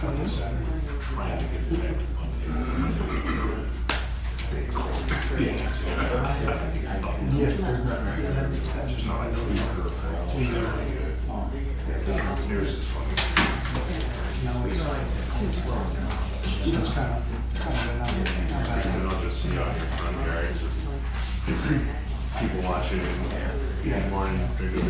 Come this Saturday. Trying to get it back. Yeah, there's not, that just not, I know. News is funny. No, it's kind of, I said, I'll just see out here front yard, it's just people watching and in the morning, they're gonna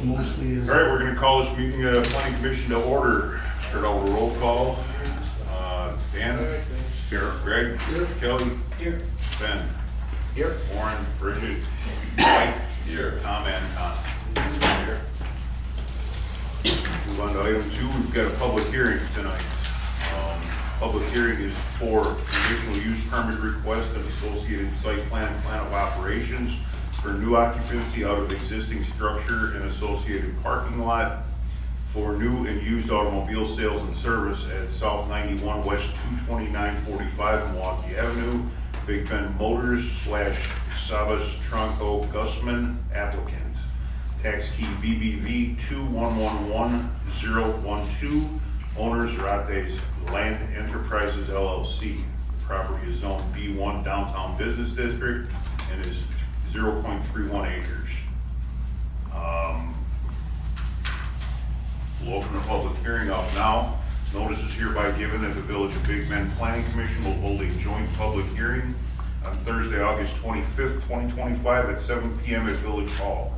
be mostly is. All right, we're gonna call this meeting of planning commission to order. Start out with a roll call. Dan? Here. Greg? Here. Kelly? Here. Ben? Here. Warren? Bridget? Mike? Here. Tom and Tom? Here. Move on to item 2, we've got a public hearing tonight. Public hearing is for conditional use permit request and associated site plan and plan of operations for new occupancy out of existing structure and associated parking lot for new and used automobile sales and service at South 91 West 22945 Milwaukee Avenue. Big Ben Motors / Sabas Tronco Gusman applicant. Tax key BBV 2111012. Owners Rates Land Enterprises LLC. The property is zoned B1 Downtown Business District and is 0.31 acres. We'll open the public hearing up now. Notice is hereby given that the Village of Big Bend Planning Commission will hold a joint public hearing on Thursday, August 25th, 2025 at 7 p.m. at Village Hall,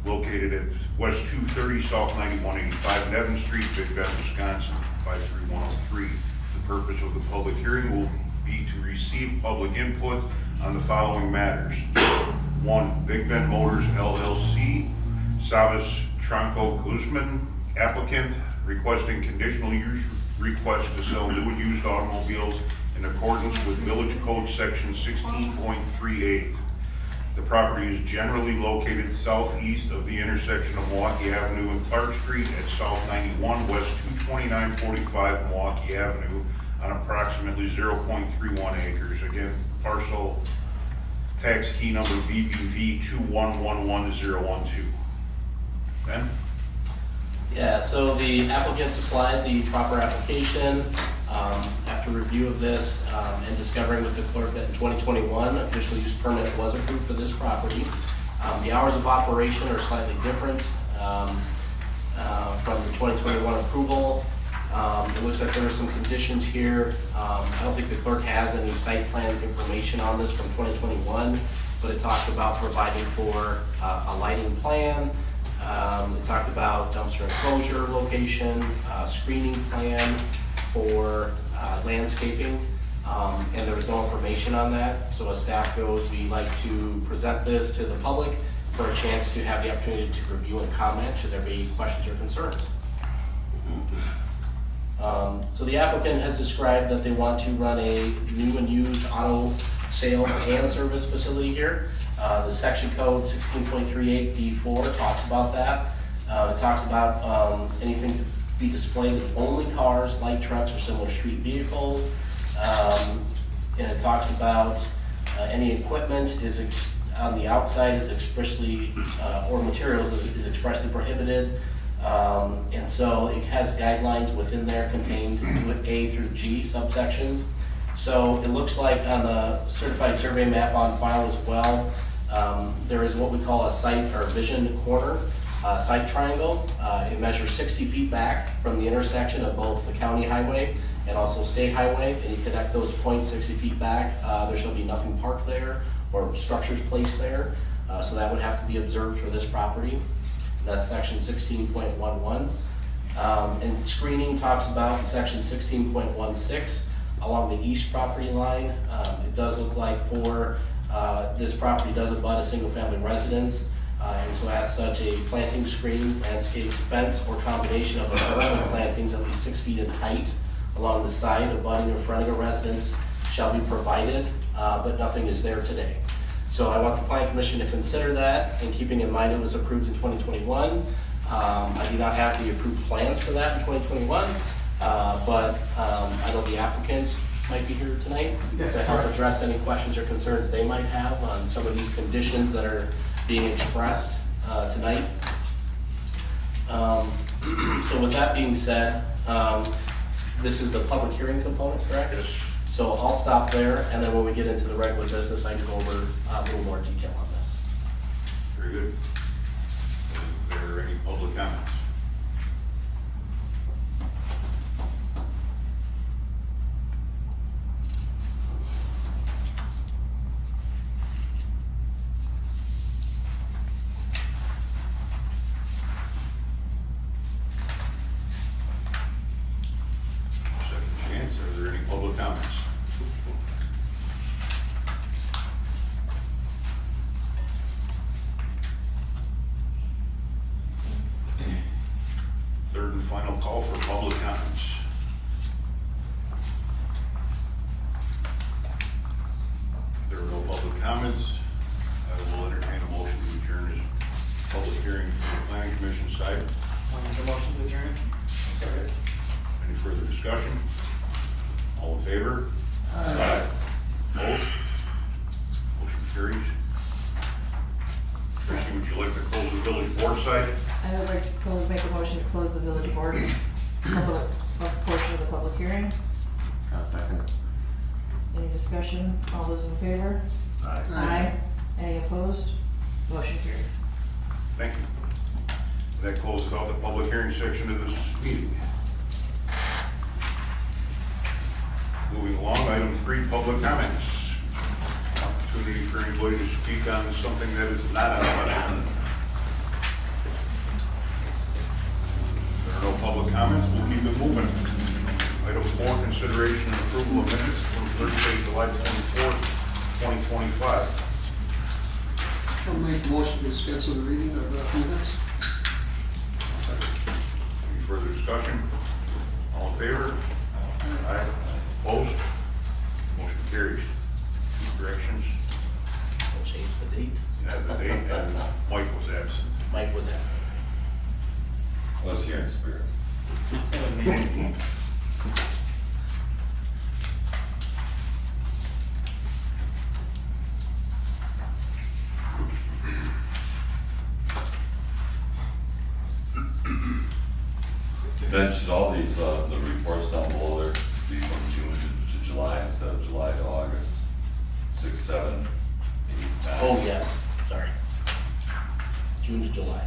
located at West 230 South 9185 Nevin Street, Big Bend, Wisconsin, 53103. The purpose of the public hearing will be to receive public input on the following matters. 1. Big Ben Motors LLC, Sabas Tronco Guzman, applicant, requesting conditional use request to sell new and used automobiles in accordance with Village Code Section 16.38. The property is generally located southeast of the intersection of Milwaukee Avenue and Clark Street at South 91 West 22945 Milwaukee Avenue on approximately 0.31 acres. Again, parcel tax key number BBV 2111012. Ben? Yeah, so the applicant supplied the proper application. After review of this and discovering with the clerk that in 2021, a conditional use permit was approved for this property. The hours of operation are slightly different from the 2021 approval. It looks like there are some conditions here. I don't think the clerk has any site plan information on this from 2021, but it talked about providing for a lighting plan. It talked about dumpster enclosure location, screening plan for landscaping, and there was no information on that. So as staff goes, we like to present this to the public for a chance to have the opportunity to review and comment should there be questions or concerns. So the applicant has described that they want to run a new and used auto sales and service facility here. The section code 16.38D4 talks about that. It talks about anything to be displayed as only cars, light trucks, or similar street vehicles. And it talks about any equipment is on the outside is expressly, or materials is expressly prohibited. And so it has guidelines within there contained with A through G subsections. So it looks like on the certified survey map on file as well, there is what we call a site or vision corner. Site triangle. It measures 60 feet back from the intersection of both the county highway and also state highway, and you connect those points 60 feet back. There shall be nothing parked there or structures placed there, so that would have to be observed for this property. That's section 16.11. And screening talks about in section 16.16 along the east property line. It does look like for this property does abut a single family residence. And so as such, a planting screen, landscape fence, or combination of urban plantings at least 6 feet in height along the side, abutting or fronting a residence shall be provided, but nothing is there today. So I want the Planning Commission to consider that, and keeping in mind it was approved in 2021. I do not have the approved plans for that in 2021, but I know the applicant might be here tonight to help address any questions or concerns they might have on some of these conditions that are being expressed tonight. So with that being said, this is the public hearing component, correct? Yes. So I'll stop there, and then when we get into the regular business, I can go over a little more detail on this. Very good. Is there any public comments? Second chance, are there any public comments? Third and final call for public comments. If there are no public comments, I will entertain a motion to adjourn this public hearing from the planning commission side. I'll make a motion to adjourn. Second. Any further discussion? All in favor? Aye. Opposed? Motion carries. Tracy, would you like to close the village board side? I would like to make a motion to close the village board's public, portion of the public hearing. I'll second. Any discussion? All those in favor? Aye. Any opposed? Motion carries. Thank you. That closes out the public hearing section of this meeting. Moving along, item 3, public comments. Opportunity for anybody to speak on something that is not on the agenda. If there are no public comments, we'll keep it moving. Item 4, consideration and approval of minutes from Thursday, July 24th, 2025. I'll make the motion to dispense with the reading of the minutes. Any further discussion? All in favor? Aye. Opposed? Motion carries. Two corrections. We'll change the date. And the date, and Mike was absent. Mike was absent. Was here in spirit. Mentioned all these, the reports down below there, be from June to July instead of July to August. 6, 7, 8, 9. Oh, yes, sorry. June to July.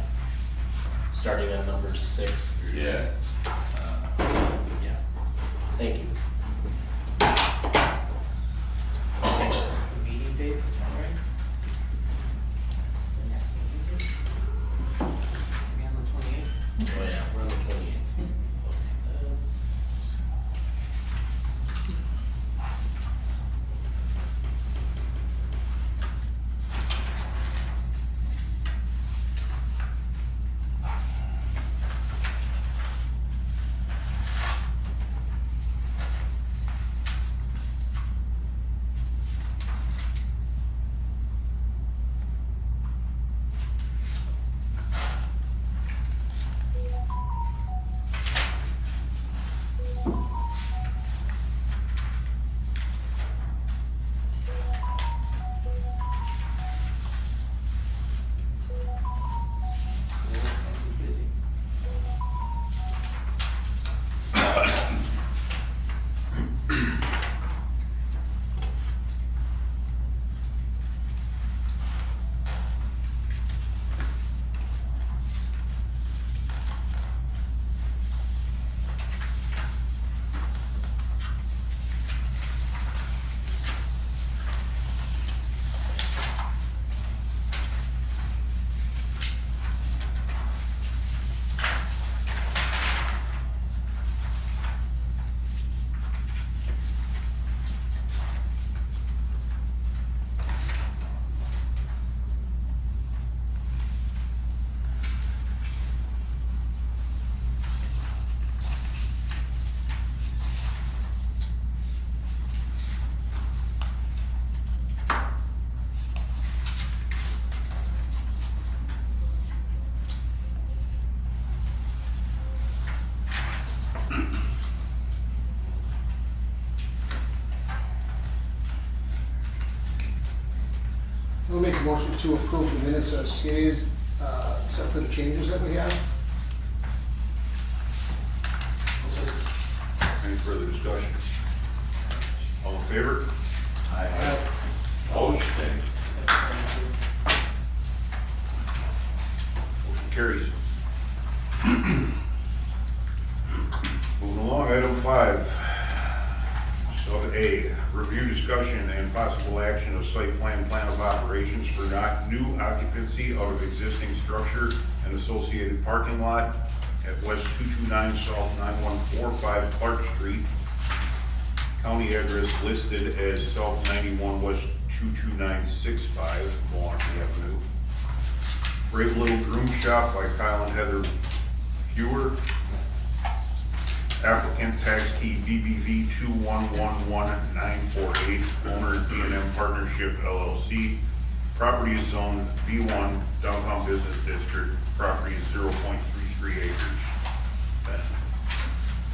Starting on number 6 through. Yeah. Yeah, thank you. The meeting date, is that right? The next meeting date? Maybe on the 28th? Oh, yeah, we're on the 28th. I'll make a motion to approve the minutes as stated except for the changes that we have. Any further discussion? All in favor? Opposed? Motion carries. Moving along, item 5. Sub A, review, discussion, and possible action of site plan of operations for not new occupancy of existing structure and associated parking lot at West 229 South 9145 Clark Street. County address listed as South 91 West 22965 Milwaukee Avenue. Brave Little Groom Shop by Kyle and Heather Fewer. Applicant tax key BBV 2111948, owner D&M Partnership LLC. Property is zoned B1 Downtown Business District. Property is 0.33 acres. Ben.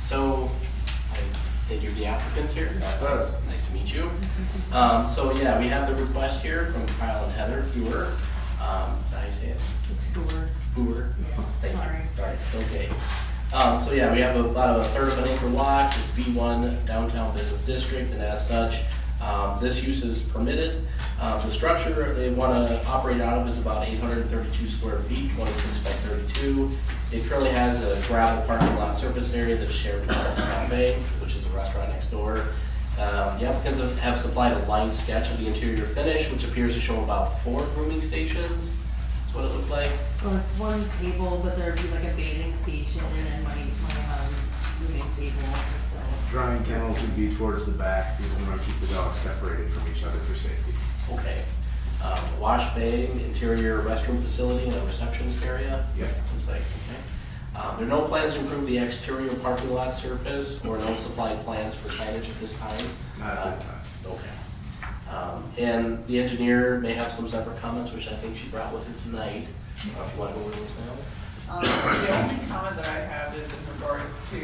So, I think you're the applicants here. That's us. Nice to meet you. So yeah, we have the request here from Kyle and Heather Fewer. Did I say it? It's Ford. Fewer? Yes, Thank sorry. you. Sorry, it's okay. So yeah, we have about a third of an acre lot. It's B1 Downtown Business District, and as such, this use is permitted. The structure they want to operate out of is about 832 square feet, 26 by 32. It currently has a gravel parking lot surface area that is shared with Paul's Cafe, which is a restaurant next door. The applicants have supplied a line sketch of the interior finish, which appears to show about 4 grooming stations. That's what it looks like. So it's one table, but there'd be like a bathing station and then my rooming table, so. Drying kennels would be towards the back because we want to keep the dogs separated from each other for safety. Okay. Wash bay, interior restroom facility, and a receptionist area? Yes. Seems like, okay. There are no plans to improve the exterior parking lot surface or no supplied plans for signage at this time? Not at this time. Okay. And the engineer may have some separate comments, which I think she brought with her tonight. If you want to go over those now? The only comment that I have is in regards to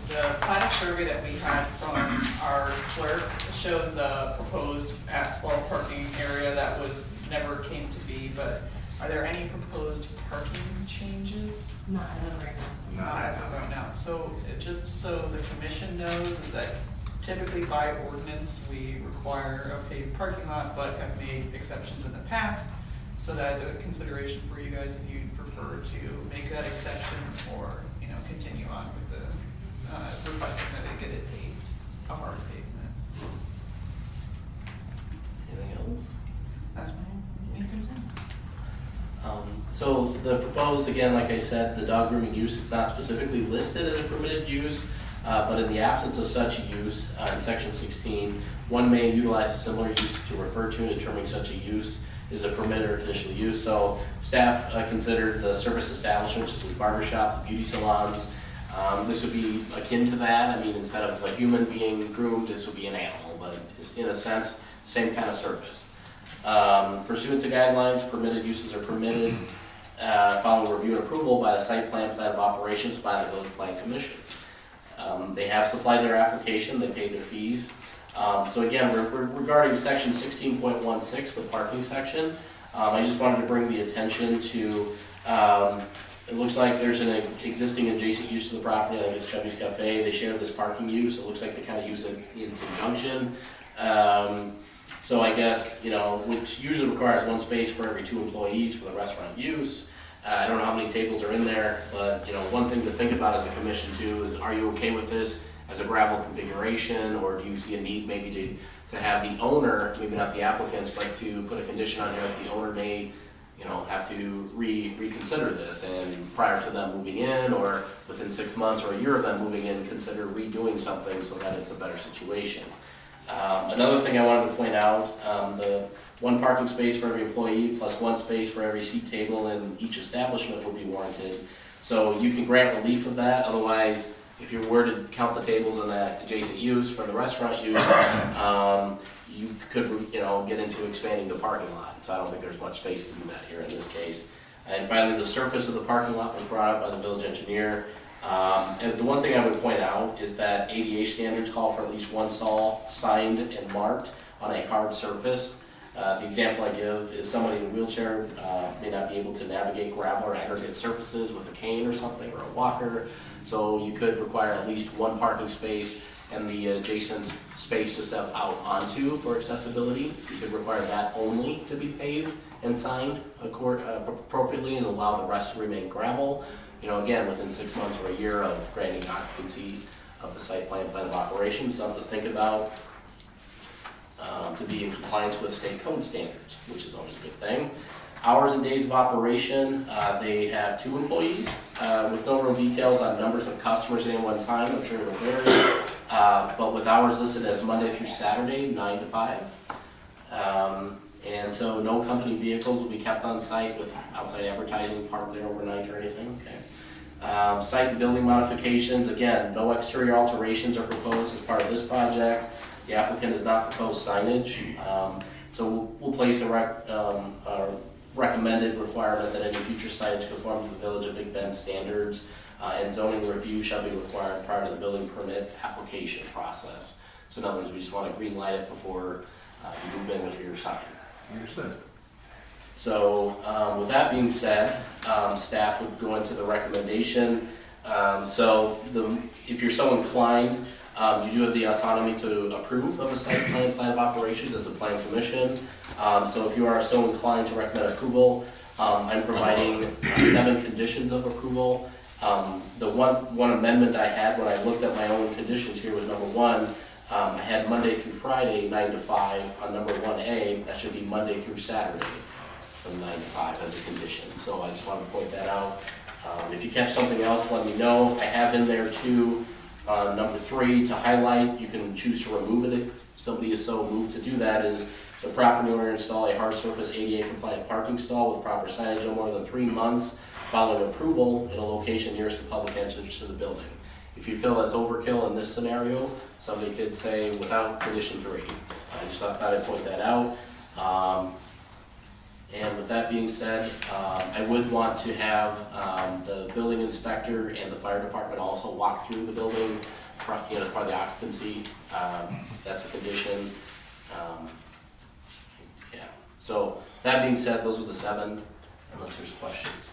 the plat survey that we had from our clerk. It shows a proposed asphalt parking area that was, never came to be, but are there any proposed parking changes? Not as of right now. Not as of right now. So just so the commission knows is that typically by ordinance, we require a paved parking lot, but have made exceptions in the past. So that is a consideration for you guys if you'd prefer to make that exception or, continue on with the, requesting that they get it paved, a hard pavement. Anything else? That's my main concern. So the proposed, again, like I said, the dog grooming use, it's not specifically listed as a permitted use, but in the absence of such a use, in section 16, one may utilize a similar use to refer to in determining such a use is a permitted or conditional use. So staff considered the service establishments, such as barber shops, beauty salons. This would be akin to that. I mean, instead of a human being groomed, this would be an animal, but it's, in a sense, same kind of service. Pursuant to guidelines, permitted uses are permitted following review and approval by a site plan of operations by the Village Plan Commission. They have supplied their application, they paid their fees. So again, regarding section 16.16, the parking section, I just wanted to bring the attention to, it looks like there's an existing adjacent use to the property, I think it's Chubby's Cafe. They share this parking use. It looks like they kind of use it in conjunction. So I guess, which usually requires 1 space for every 2 employees for the restaurant use. I don't know how many tables are in there, but one thing to think about as a commission too is, are you okay with this as a gravel configuration, or do you see a need maybe to have the owner, maybe not the applicants, but to put a condition on here that the owner may, have to reconsider this, and prior to them moving in, or within 6 months or a year of them moving in, consider redoing something so that it's a better situation. Another thing I wanted to point out, the 1 parking space for every employee plus 1 space for every seat table in each establishment would be warranted. So you can grant relief of that. Otherwise, if you were to count the tables in that adjacent use for the restaurant use, you could, get into expanding the parking lot. So I don't think there's much space to do that here in this case. And finally, the surface of the parking lot was brought up by the village engineer. And the one thing I would point out is that ADA standards call for at least 1 stall signed and marked on a hard surface. The example I give is somebody in a wheelchair may not be able to navigate gravel or aggregate surfaces with a cane or something, or a walker. So you could require at least one parking space and the adjacent space to step out onto for accessibility. You could require that only to be paved and signed appropriately and allow the rest to remain gravel. You know, again, within 6 months or a year of granting occupancy of the site plan of operations, something to think about. To be in compliance with state code standards, which is always a good thing. Hours and days of operation, they have 2 employees, with no real details on numbers of customers at any one time. I'm sure it'll vary, but with hours listed as Monday through Saturday, 9 to 5. And so no company vehicles will be kept on site with outside advertising parked there overnight or anything, okay? Site and building modifications, again, no exterior alterations are proposed as part of this project. The applicant has not proposed signage, so we'll place a recommended requirement that any future signage conform to the Village of Big Bend standards, and zoning review shall be required prior to the building permit application process. So in other words, we just want to green light it before you move in with your sign. Understood. So with that being said, staff would go into the recommendation. If you're so inclined, you do have the autonomy to approve of a site plan of operations as a plan commission. So if you are so inclined to recommend approval, I'm providing 7 conditions of approval. The one amendment I had when I looked at my own conditions here was number 1. I had Monday through Friday, 9 to 5 on number 1A. That should be Monday through Saturday from 9 to 5 as a condition. So I just wanted to point that out. If you catch something else, let me know. I have in there too, number 3 to highlight. You can choose to remove it if somebody is so moved to do that. Is the property owner install a hard surface ADA compliant parking stall with proper signage no more than 3 months following approval in a location nearest the public entrance to the building. If you feel that's overkill in this scenario, somebody could say without condition 3. I just thought I'd point that out. And with that being said, I would want to have the building inspector and the fire department also walk through the building, as part of the occupancy. That's a condition. Yeah. So that being said, those are the 7, unless there's questions.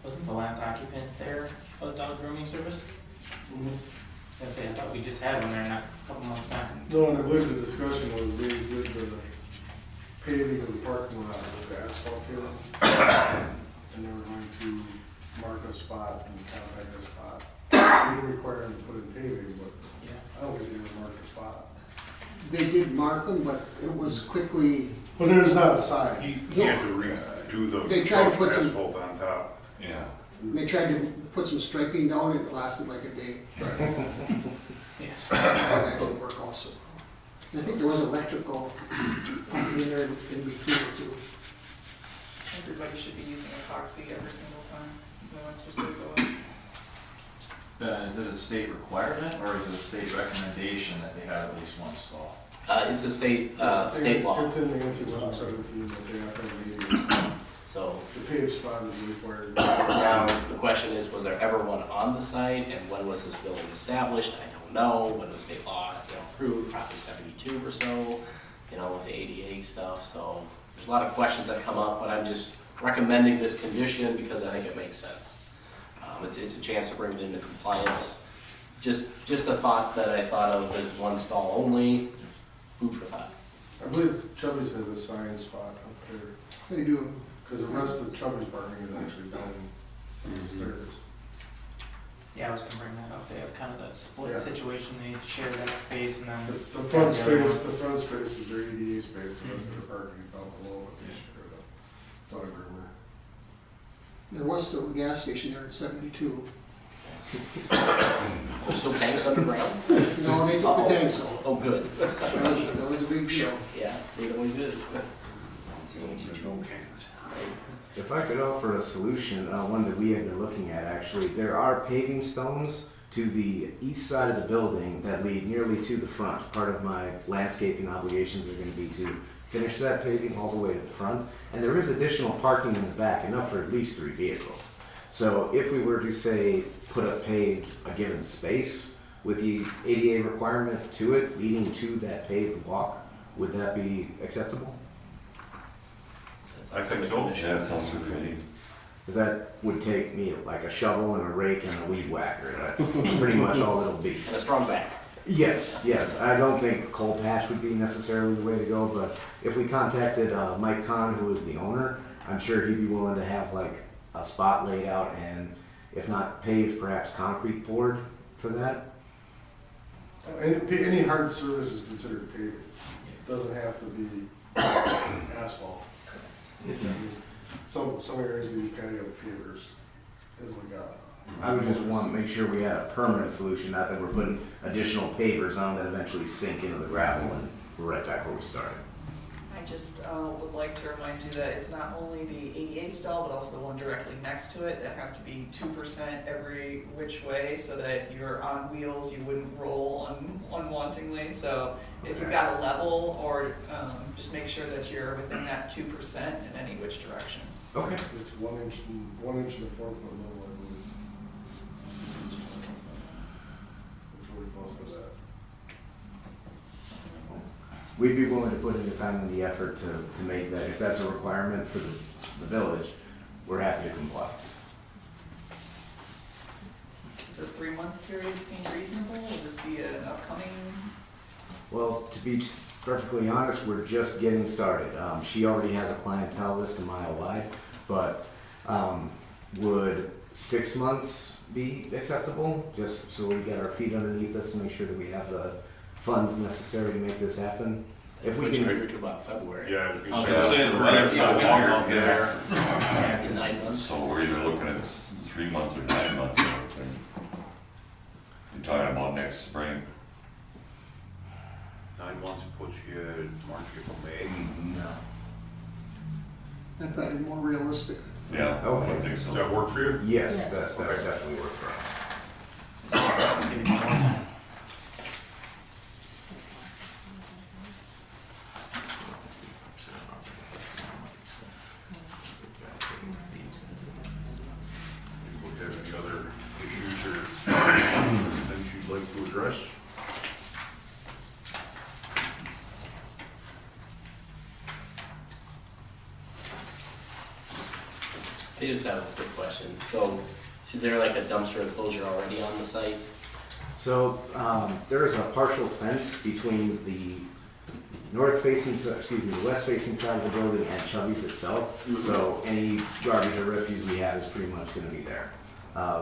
Wasn't the last occupant there a dog grooming service? I thought we just had one there not a couple months back. No, and I believe the discussion was they did the paving of the parking lot with the asphalt tailings. And they were going to mark a spot and contact a spot. We didn't require them to put in paving, but Yeah. I don't think they would mark a spot. They did mark them, but it was quickly, But there's not a sign. He had to redo the They tried to put some- asphalt on top. Yeah. they tried to put some striping down, and it lasted like a day. Yeah. That didn't work also. I think there was electrical pumping in there in between the 2. Everybody should be using epoxy every single time, no one's just goes away. Is it a state requirement or is it a state recommendation that they have at least one stall? It's a state law. It's in the NC 117 that they have to have a meeting. So The paved spot is required. now the question is, was there ever one on the site, and when was this building established? I don't know. When was state law, approved? Probably 72 or so. With the ADA stuff. So there's a lot of questions that come up, but I'm just recommending this condition because I think it makes sense. It's a chance to bring it into compliance. Just a thought that I thought of as one stall only. Food for thought. I believe Chubby's has a sign spot up there, They do. because the rest of Chubby's parking is actually down the stairs. Yeah, I was gonna bring that up. They have kind of that split Yeah. situation. They share that space and then. The front space, is their ADA space, the rest of the parking is down below, but they share the dog groomer. There was still a gas station there in 72. There's still tanks underground? No, they took the tanks out. Oh, good. That was a big deal. Yeah, it always is. There's no cans. If I could offer a solution, one that we had been looking at actually, there are paving stones to the east side of the building that lead nearly to the front. Part of my landscaping obligations are going to be to finish that paving all the way to the front. And there is additional parking in the back, enough for at least 3 vehicles. So if we were to say, put a paved, a given space with the ADA requirement to it, leading to that paved walk, would that be acceptable? That's I up to think the so. commission. Yeah, that sounds good for me. Because that would take me like a shovel and a rake and a weed whacker. That's pretty much all it'll be. And a strong back. Yes, yes. I don't think coal patch would be necessarily the way to go, but if we contacted Mike Kahn, who is the owner, I'm sure he'd be willing to have like a spot laid out and if not paved, perhaps concrete poured for that. Any hard surface is considered paved. It doesn't have to be asphalt. I mean, some areas that you kind of have pavers is like I would just want to make sure we had a permanent solution, not that we're putting additional pavers on that eventually sink into the gravel and we're right back where we started. I just would like to remind you that it's not only the ADA stall, but also the one directly next to it. That has to be 2% every which way, so that if you're on wheels, you wouldn't roll unwantingly. So if you've got a level, or just make sure that you're within that 2% in any which direction. Okay. it's 1 inch and a 4 foot level, I believe. That's really close to that. We'd be willing to put in the time and the effort to make that, if that's a requirement for the village, we're happy to comply. Does a 3-month period seem reasonable? Will this be an upcoming? Well, to be perfectly honest, we're just getting started. She already has a clientele list a mile wide, but would 6 months be acceptable? Just so we get our feet underneath us and make sure that we have the funds necessary to make this happen. If we Which can, are to about February. Yeah, I was I gonna was say. gonna say, the weather's Yeah, not warm up there. Yeah, in 9 months. So we're either looking at 3 months or 9 months, or everything. You're talking about next spring. 9 months puts you at March, April, May. That'd probably be more realistic. Yeah, I Okay. think Does so. that work for you? yes, Yes. that would definitely work for us. Give me more time. Anybody have any other issues or things you'd like to address? I just have a quick question. So is there like a dumpster enclosure already on the site? So, there is a partial fence between the the west facing side of the building and Chubby's itself. So any garbage or refuse we have is pretty much gonna be there.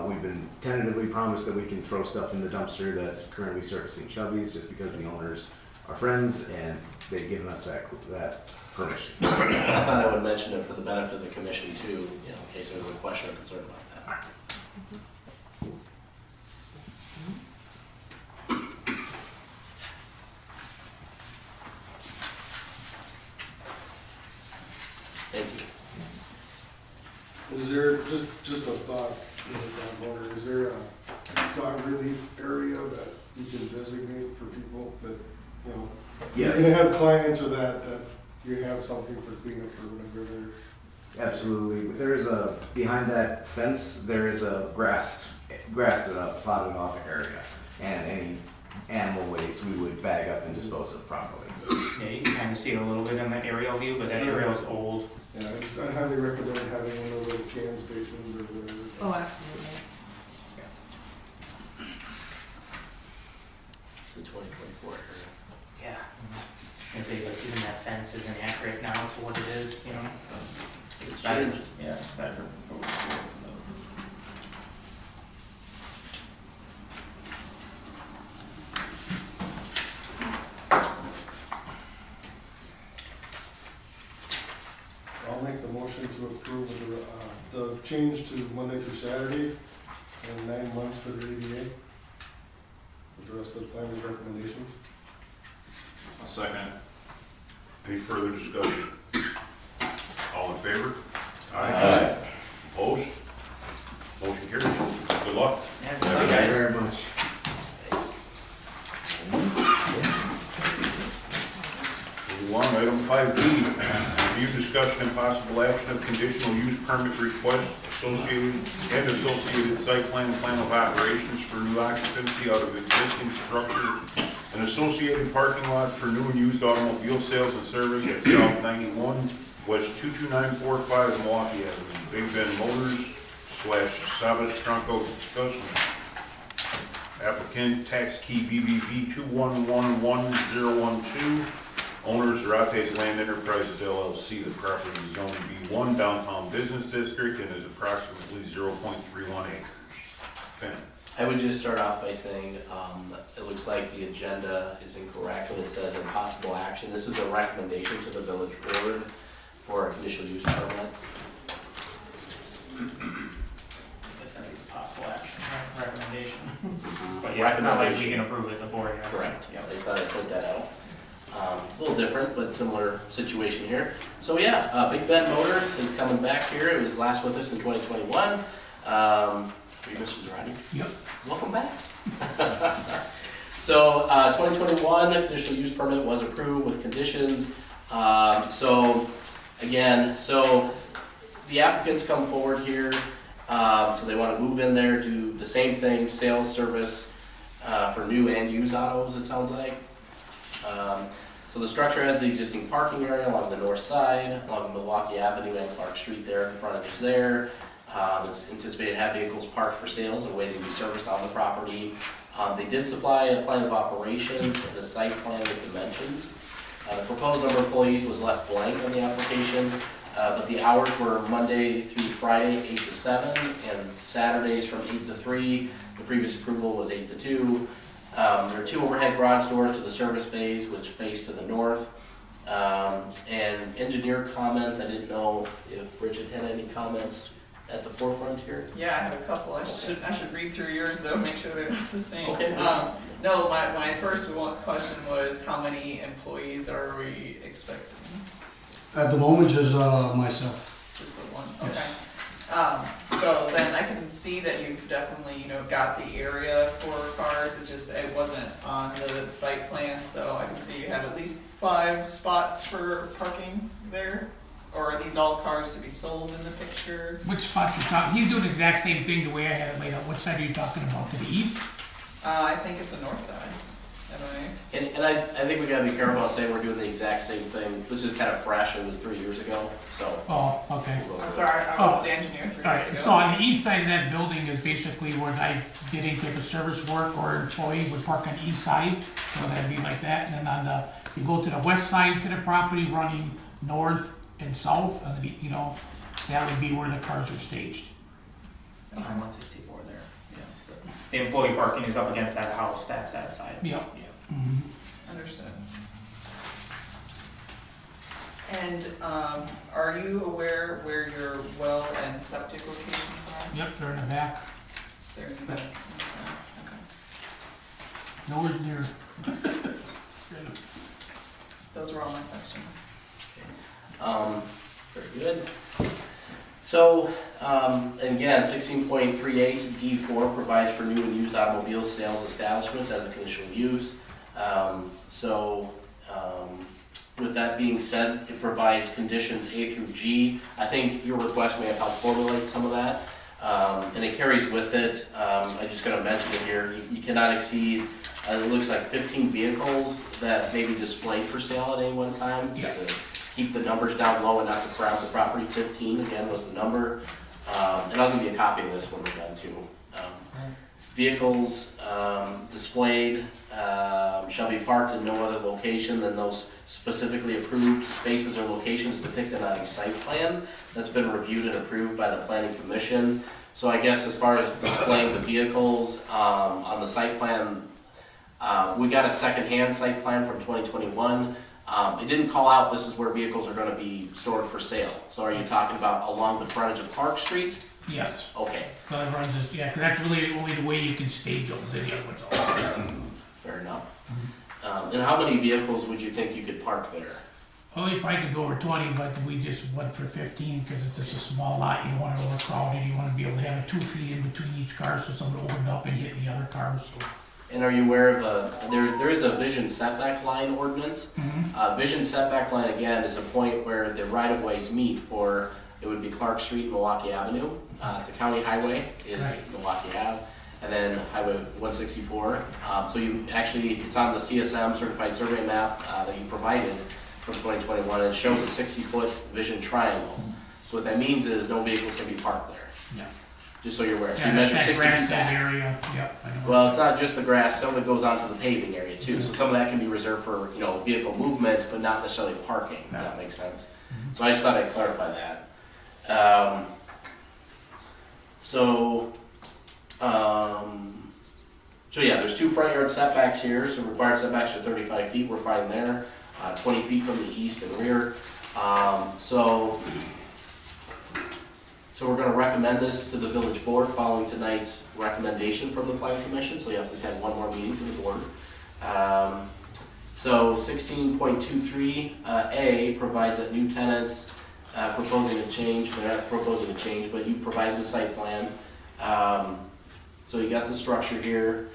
We've been tentatively promised that we can throw stuff in the dumpster that's currently servicing Chubby's just because the owners are friends and they've given us that permission. I thought I would mention it for the benefit of the commission too, you know, in case there was a question or concern about that. Thank you. Is there, just a thought, I wonder, is there a dog relief area that you can designate for people that, you know? Yes. You have clients or that you have something for cleanup or whatever there? Absolutely. There is behind that fence, there is a grass plotted off area. And any animal waste we would bag up and dispose of properly. Yeah, you can kind of see it a little bit in the aerial view, but that aerial is old. Yeah, I highly recommend having one of those little can stations or whatever. Oh, absolutely. The 2024 area. Yeah. I say, like, even that fence isn't accurate now to what it is, you know, so. It's better. changed. Yeah, it's better. I'll make the motion to approve the change to Monday through Saturday and 9 months for the ADA. With the rest of the planning recommendations. A second. Any further discussion? All in favor? Aye. Opposed? Motion carries. Good luck. Yeah, good Thank luck, you guys. very much. Moving on, item 5D, Review, discussion, and possible action of conditional use permit request associated site plan and plan of operations for new occupancy out of existing structure and associated parking lot for new and used automobile sales and service at South 91 West 22945 Milwaukee Avenue. Big Ben Motors / Sabas Tronco Custom. Applicant tax key BBV 2111012. Owners Zarate's Land Enterprises LLC. The property is zoned B1 downtown business district and is approximately 0.31 acres. Ben. I would just start off by saying, it looks like the agenda is incorrect when it says impossible action. This is a recommendation to the village board for a conditional use permit. Guess that is a possible action, right? Recommendation. But yeah, it's not like we can approve it, the board has to. Correct. Yeah. They thought I'd point that out. A little different, but similar situation here. So yeah, Big Ben Motors is coming back here. It was last with us in 2021. Are you Mr. Zarate? Yep. Welcome back. So 2021 conditional use permit was approved with conditions. So the applicants come forward here. So they want to move in there, do the same thing, sales, service for new and used autos, it sounds like. So the structure has the existing parking area along the north side, along Milwaukee Avenue and Clark Street there, the frontage is there. It's anticipated to have vehicles parked for sales and waiting to be serviced on the property. They did supply a plan of operations and a site plan with dimensions. The proposed number of employees was left blank on the application, but the hours were Monday through Friday, 8 to 7, and Saturdays from 8 to 3. The previous approval was 8 to 2. There are 2 overhead garage doors to the service bays, which face to the north. And engineer comments, I didn't know if Bridget had any comments at the forefront here. Yeah, I have a couple. I should read through yours though, make sure they're not the same. Okay. No, my first question was how many employees are we expecting? At the moment, just myself. Just the one, okay. So then I can see that you've definitely, got the area for cars, it wasn't on the site plan, so I can see you have at least 5 spots for parking there? Or are these all cars to be sold in the picture? Which spot you talking? He's doing the exact same thing the way I had it laid out. Which side are you talking about? To the east? I think it's the north side, am And I think we gotta be careful about saying we're doing the exact same thing. This is kind of fresh, it was 3 years ago, so. Oh, okay. I'm sorry, I wasn't the engineer 3 All years right, ago. so on the east side of that building is basically where I did any type of service work or employee would park on the east side. So that'd be like that. And then you go to the west side to the property running north and south, that would be where the cars are staged. On 164 there, yeah. The employee parking is up against that house, that's that side. Yep. Yeah. Mhm. Understood. And are you aware where your well and septic locations are? Yep, they're in the back. They're in the back. Okay. Nowhere's near. Those were all my questions. Very good. So, again, 16.38 D4 provides for new and used automobile sales establishments as a conditional use. With that being said, it provides conditions A through G. I think your request may have helped formulate some of that. And it carries with it, I just gotta mention it here, you cannot exceed, it looks like 15 vehicles that may be displayed for sale at any one time, just to keep the numbers down low and not to crowd the property. 15 again was the number. And I'll give you a copy of this when we're done too. Vehicles displayed shall be parked in no other location than those specifically approved spaces or locations depicted on a site plan that's been reviewed and approved by the planning commission. So I guess as far as displaying the vehicles on the site plan, we got a second-hand site plan from 2021. It didn't call out this is where vehicles are going to be stored for sale. So are you talking about along the frontage of Clark Street? Yes. Okay. So it runs this, yeah, 'cause that's really only the way you can stage them, the other ones all. Fair enough. And how many vehicles would you think you could park there? Well, you probably could go over 20, but we just went for 15 because it's just a small lot. You don't want to overcrowd it. You want to be able to have it 2 feet in between each car so someone opened up and hit the other cars. So And are you aware of there is a vision setback line ordinance? Vision setback line, again, is a point where the right-of-ways meet for, it would be Clark Street and Milwaukee Avenue. It's a county highway, is Right. Milwaukee Ave, and then Highway 164. So you actually, it's on the CSM certified survey map that you provided from 2021, and it shows a 60-foot vision triangle. So what that means is no vehicles can be parked there, Yeah. just so you're aware. So Yeah, you that's measure that 60 feet grassland back. area, yep. I know. Well, it's not just the grass, some of it goes onto the paving area too, so some of that can be reserved for, vehicle movement, but not necessarily parking, if that makes sense. So I just thought I'd clarify that. So yeah, there's 2 front yard setbacks here, so required setbacks are 35 feet, we're fine there. 20 feet from the east and rear. So we're gonna recommend this to the village board following tonight's recommendation from the plan commission, so you have to attend one more meeting to the board. So 16.23 A provides that new tenants proposing a change, they're not proposing a change, but you've provided the site plan. So you got the structure here.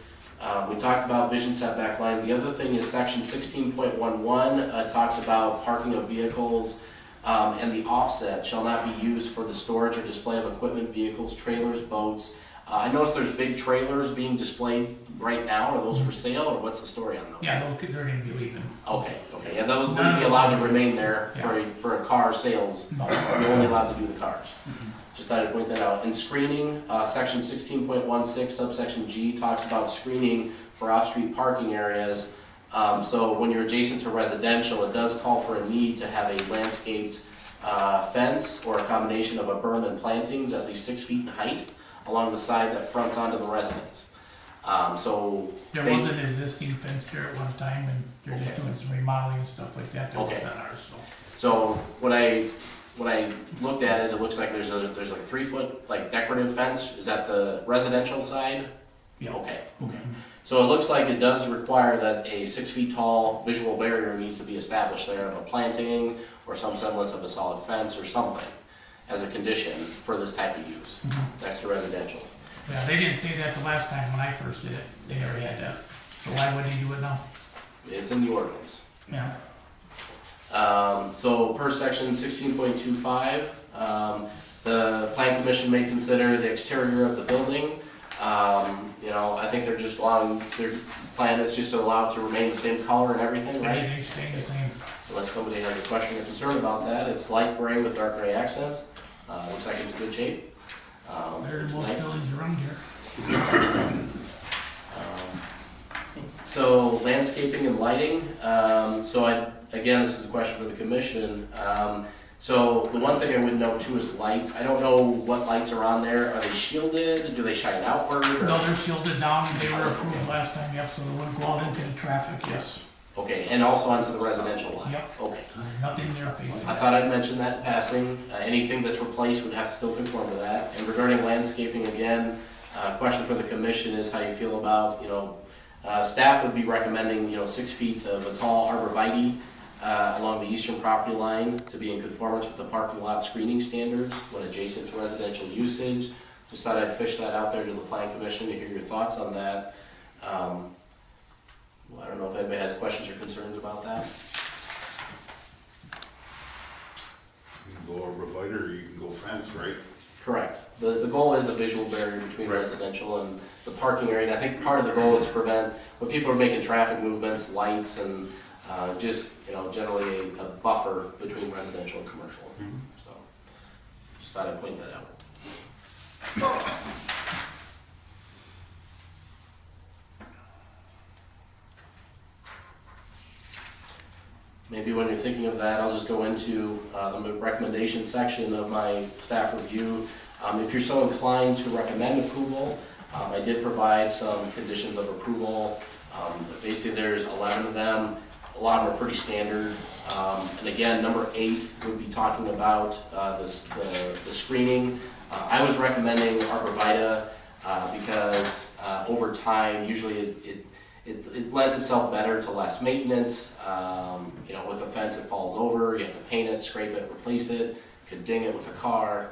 We talked about vision setback line. The other thing is section 16.11 talks about parking of vehicles and the offset shall not be used for the storage or display of equipment, vehicles, trailers, boats. I noticed there's big trailers being displayed right now. Are those for sale, or what's the story on those? Yeah, they're gonna be leaving. Okay, yeah, those wouldn't be allowed to remain there for a car sales. You're only allowed to do the cars. Just thought I'd point that out. And screening, section 16.16 subsection G talks about screening for off-street parking areas. So when you're adjacent to residential, it does call for a need to have a landscaped fence or a combination of a berm and plantings at least 6 feet in height along the side that fronts onto the residence. So There was an existing fence there at one time, and they're just doing some remodeling and stuff like that. That was Okay. on ours, so. So when I looked at it, it looks like there's like a 3-foot like decorative fence. Is that the residential side? Yeah. Okay. So it looks like it does require that a 6 feet tall visual barrier needs to be established there of a planting or some semblance of a solid fence or something as a condition for this type of use next to residential. Yeah, they didn't say that the last time when I first did it. They never had that. So why would they do it now? It's in the ordinance. Yeah. So per section 16.25, the plan commission may consider the exterior of the building. I think they're just allowing, their plan is just to allow it to remain the same color and everything, right? Everything's staying the same. Unless somebody has a question or concern about that, it's light gray with dark gray accents. Looks like it's in good shape. Better It's than most nice. buildings around here. So landscaping and lighting, again, this is a question for the commission. So the one thing I would note too is lights. I don't know what lights are on there. Are they shielded? Do they shine outward? or- No, they're shielded down. They were approved last time, yep, so they wouldn't go out into the traffic, yes. Okay, and also onto the residential lot? Yep. Okay. Nothing there facing. I thought I'd mention that in passing. Anything that's replaced would have to still conform to that. And regarding landscaping, again, question for the commission is how you feel about, staff would be recommending, 6 feet of a tall arborvitae along the eastern property line to be in conformance with the parking lot screening standards when adjacent to residential usage. Just thought I'd fish that out there to the plan commission to hear your thoughts on that. I don't know if anybody has questions or concerns about that. You can go arborvitae or you can go fence, right? Correct. The goal is a visual barrier between residential and the parking area. And I think part of the goal is to prevent, when people are making traffic movements, lights, and generally a buffer between residential and commercial. So just thought I'd point that out. Maybe when you're thinking of that, I'll just go into the recommendation section of my staff review. If you're so inclined to recommend approval, I did provide some conditions of approval. Basically, there's 11 of them. A lot of them are pretty standard. And again, number 8 would be talking about the screening. I was recommending arborvitae because over time, usually it lends itself better to less maintenance. With a fence, it falls over. You have to paint it, scrape it, replace it. You could ding it with a car.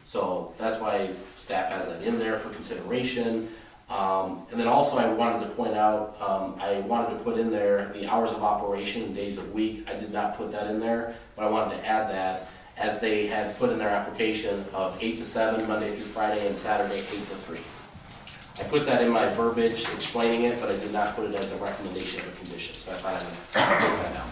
So that's why staff has that in there for consideration. And then also I wanted to point out, I wanted to put in there the hours of operation and days of week. I did not put that in there, but I wanted to add that as they had put in their application of 8 to 7, Monday through Friday, and Saturday, 8 to 3. I put that in my verbiage explaining it, but I did not put it as a recommendation of a condition, so I thought I would put that down.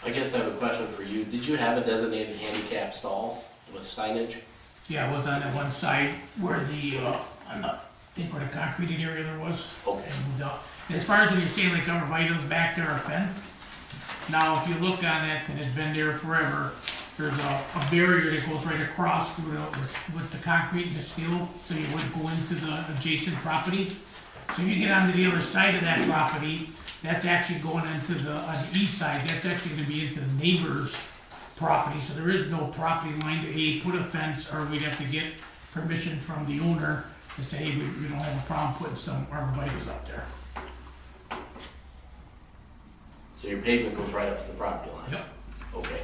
I guess I have a question for you. Did you have a designated handicap stall with signage? Yeah, it was on that one side where the, I think where the concreted area there was. Okay. And moved up. As far as when you're saying like arborvitae's back there, a fence, now if you look on it, and it's been there forever, there's a barrier that goes right across through with the concrete and the steel, so you wouldn't go into the adjacent property. So you get onto the other side of that property, that's actually going into on the east side, that's actually gonna be into the neighbor's property, so there is no property line to put a fence, or we'd have to get permission from the owner to say, hey, we don't have a problem putting some arborvitae's up there. So your pavement goes right up to the property line? Yep. Okay.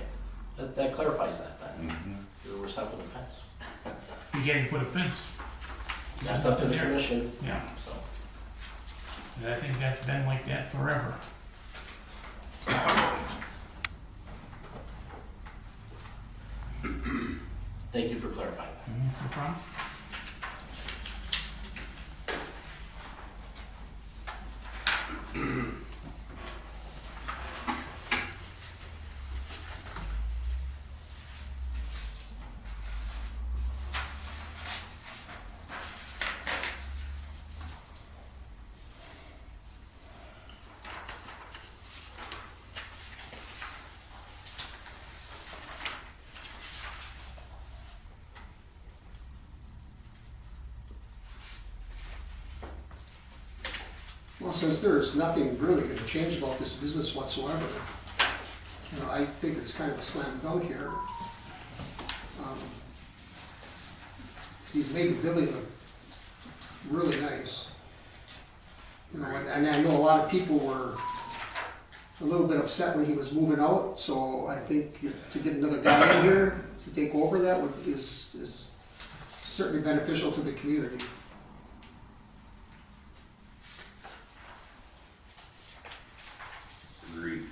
That clarifies that then. We're stuck with a fence. You can't put a fence. That's up to the There. commission. Yeah, So, and I think that's been like that forever. thank you for clarifying that. No problem. Well, since there's nothing really gonna change about this business whatsoever, I think it's kind of a slam dunk here. He's made the building look really nice. And I know a lot of people were a little bit upset when he was moving out, so I think to get another guy in here to take over that is certainly beneficial to the community. Agreed.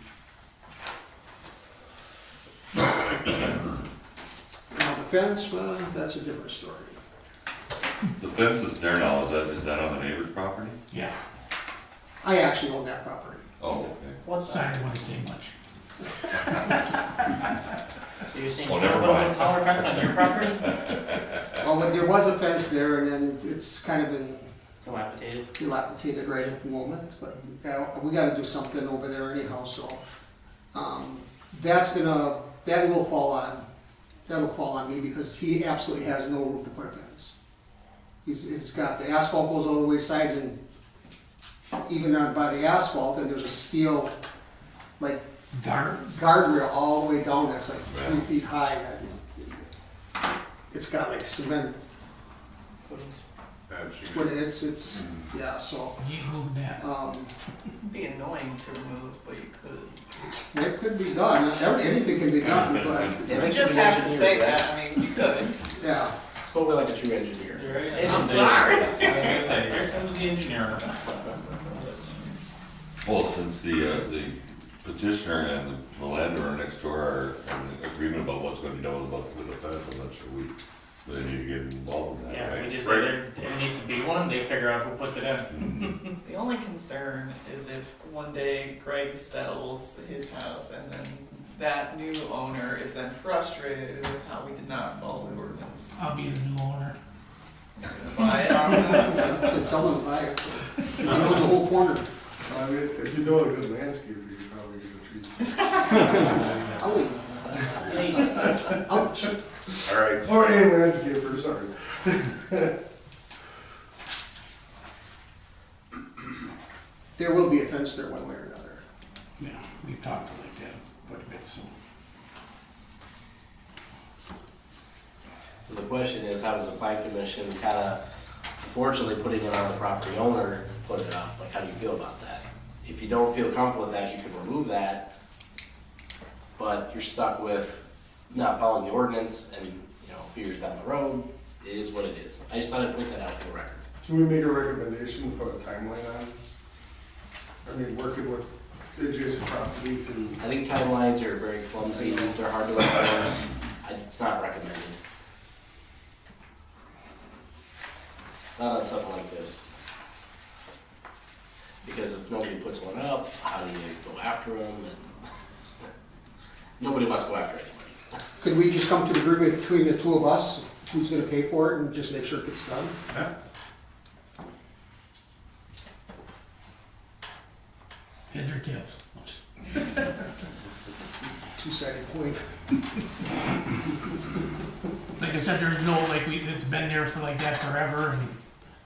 Now, the fence, well, that's a different story. The fence is there now, is that on the neighbor's property? Yeah, I actually own that property. Oh, okay. what side I want to say much. So you're saying Oh, you never put a mind. little taller fence on your property? Well, but there was a fence there, and then it's kind of been Dilapidated? dilapidated right at the moment, but we gotta do something over there anyhow, so. That will fall on me, because he absolutely has no room to put a fence. He's got, the asphalt goes all the way side, and even on by the asphalt, and there's a steel, like, guardrail all the way down, that's like 3 feet high. It's got like cement, but it's, yeah, so, You ain't moving that. It'd be annoying to remove, but you could. it could be done, anything can be done, but, You just have to say that, I mean, you could. yeah. Spoke like a true engineer. I'm sorry. Here comes the engineer. Well, since the petitioner and the landowner next door are in agreement about what's gonna be done with the fence, I'm not sure we need to get involved in that, Yeah, we right? just said there needs to be one, they figure out who puts it in. The only concern is if one day Greg sells his house and then that new owner is then frustrated with how we did not follow the ordinance. I'll be the new owner. Buy it on They tell them to buy it, so, I know the whole corner. I mean, if you know a good landscaper, you could probably get a tree. Ouch. All right. Or a landscaper, sorry. There will be a fence there one way or another. Yeah, we've talked like that quite a bit, so. So the question is, how does the plan commission kind of, unfortunately putting it on the property owner, to put it up, like, how do you feel about that? If you don't feel comfortable with that, you can remove that, but you're stuck with not following the ordinance and, a few years down the road, it is what it is. I just thought I'd put that out for the record. Can we make a recommendation, put a timeline on? I mean, working with the adjacent property to, I think timelines are very clumsy, they're hard to enforce, it's not recommended. Not on something like this. Because if nobody puts one up, how do you go after them? And nobody wants to go after anybody. Could we just come to an agreement between the two of us, who's gonna pay for it, and just make sure it gets done? Yeah. Heads or tails? Two-sided point. Like I said, there's no, it's been there for like that forever, and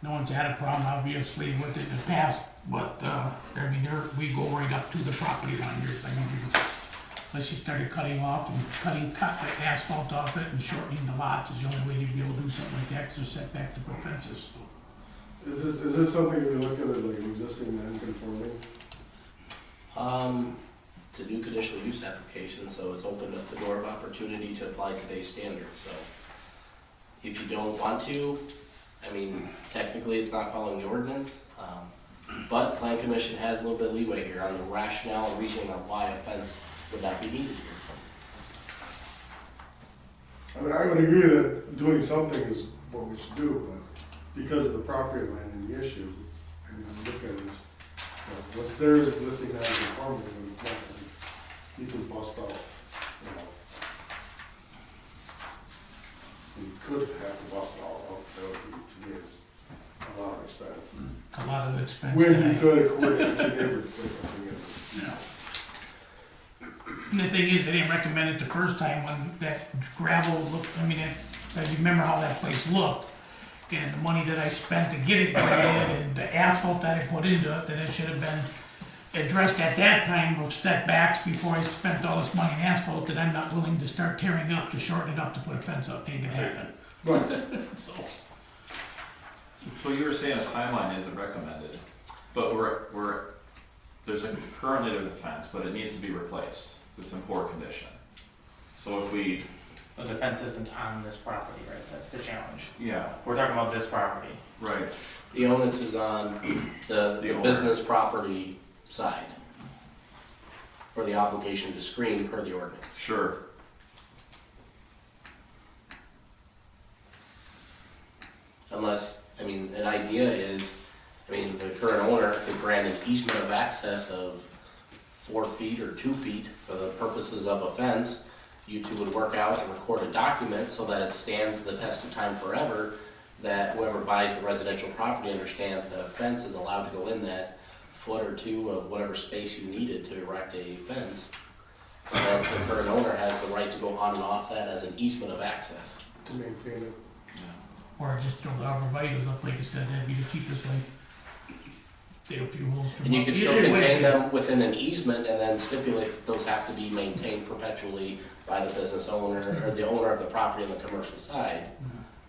no one's had a problem, obviously, with it in the past, but, we go right up to the property line here, unless you started cutting off and cut the asphalt off it and shortening the lots is the only way you'd be able to do something like that, because they're set back to put fences. is this something we look at as like existing non-conforming? It's a new conditional use application, so it's opened up the door of opportunity to apply today's standards, so. If you don't want to, technically it's not following the ordinance, but Plan Commission has a little bit of leeway here on the rationale and reasoning on why a fence would not be needed here. I mean, I would agree that doing something is what we should do, but because of the property line and the issue, I look at it as, what's there is existing non-conforming, but it's not like you can bust out, You could have to bust it all out, that would be, to me, is a lot of expense. A lot of expense. When you could coordinate your neighbor to put something in. Yeah. And the thing is, they didn't recommend it the first time when that gravel looked, I remember how that place looked. And the money that I spent to get it graded and the asphalt that I put into it, then it should have been addressed at that time of setbacks before I spent all this money in asphalt that I'm not willing to start tearing up to shorten it up to put a fence up, ain't gonna happen. Right. So, So you were saying a timeline isn't recommended, but currently there's a fence, but it needs to be replaced. It's in poor condition. So if we, But the fence isn't on this property, right? That's the challenge. yeah, We're talking about this property. right, The onus is on the The owner. business property side for the obligation to screen per the ordinance. sure. Unless, an idea is, the current owner could grant an easement of access of 4 feet or 2 feet for the purposes of a fence. You two would work out and record a document so that it stands the test of time forever, that whoever buys the residential property understands that a fence is allowed to go in that foot or 2 of whatever space you needed to erect a fence. So that the current owner has the right to go on and off that as an easement of access. To maintain it. or just throw the arborvitae's up, like you said, that'd be the cheapest way. They have a few holes to And you them can up. still Either way, contain them within an easement and then stipulate that those have to be maintained perpetually by the business owner or the owner of the property on the commercial side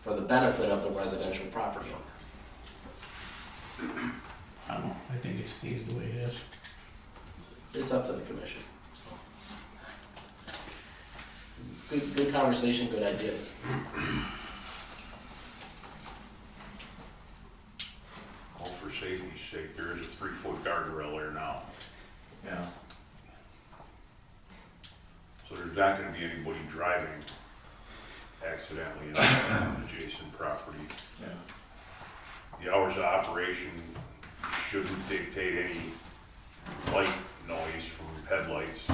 for the benefit of the residential property owner. I don't know, I think it stays the way it is. It's up to the commission, so. Good conversation, good ideas. All for safety's sake, there is a 3-foot guardrail there now. Yeah, So there's not gonna be anybody driving accidentally on adjacent property. yeah. The hours of operation shouldn't dictate any light noise from headlights.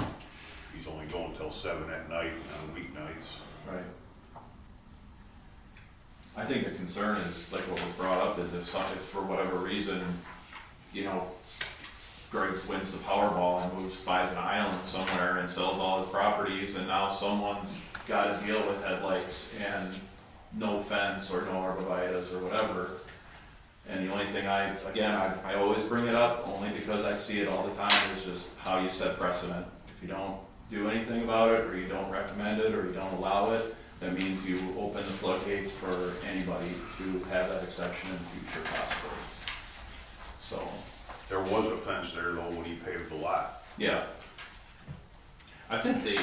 He's only going till 7 at night on weeknights. Right. I think the concern is, like what was brought up, is if for whatever reason, Greg wins the Powerball and buys an island somewhere and sells all his properties, and now someone's gotta deal with headlights and no fence or no arborvitae's or whatever. And the only thing I always bring it up, only because I see it all the time, is just how you set precedent. If you don't do anything about it, or you don't recommend it, or you don't allow it, that means you open the floodgates for anybody to have that exception in the future possibly. So, There was a fence there though when he paved the lot. yeah. I think the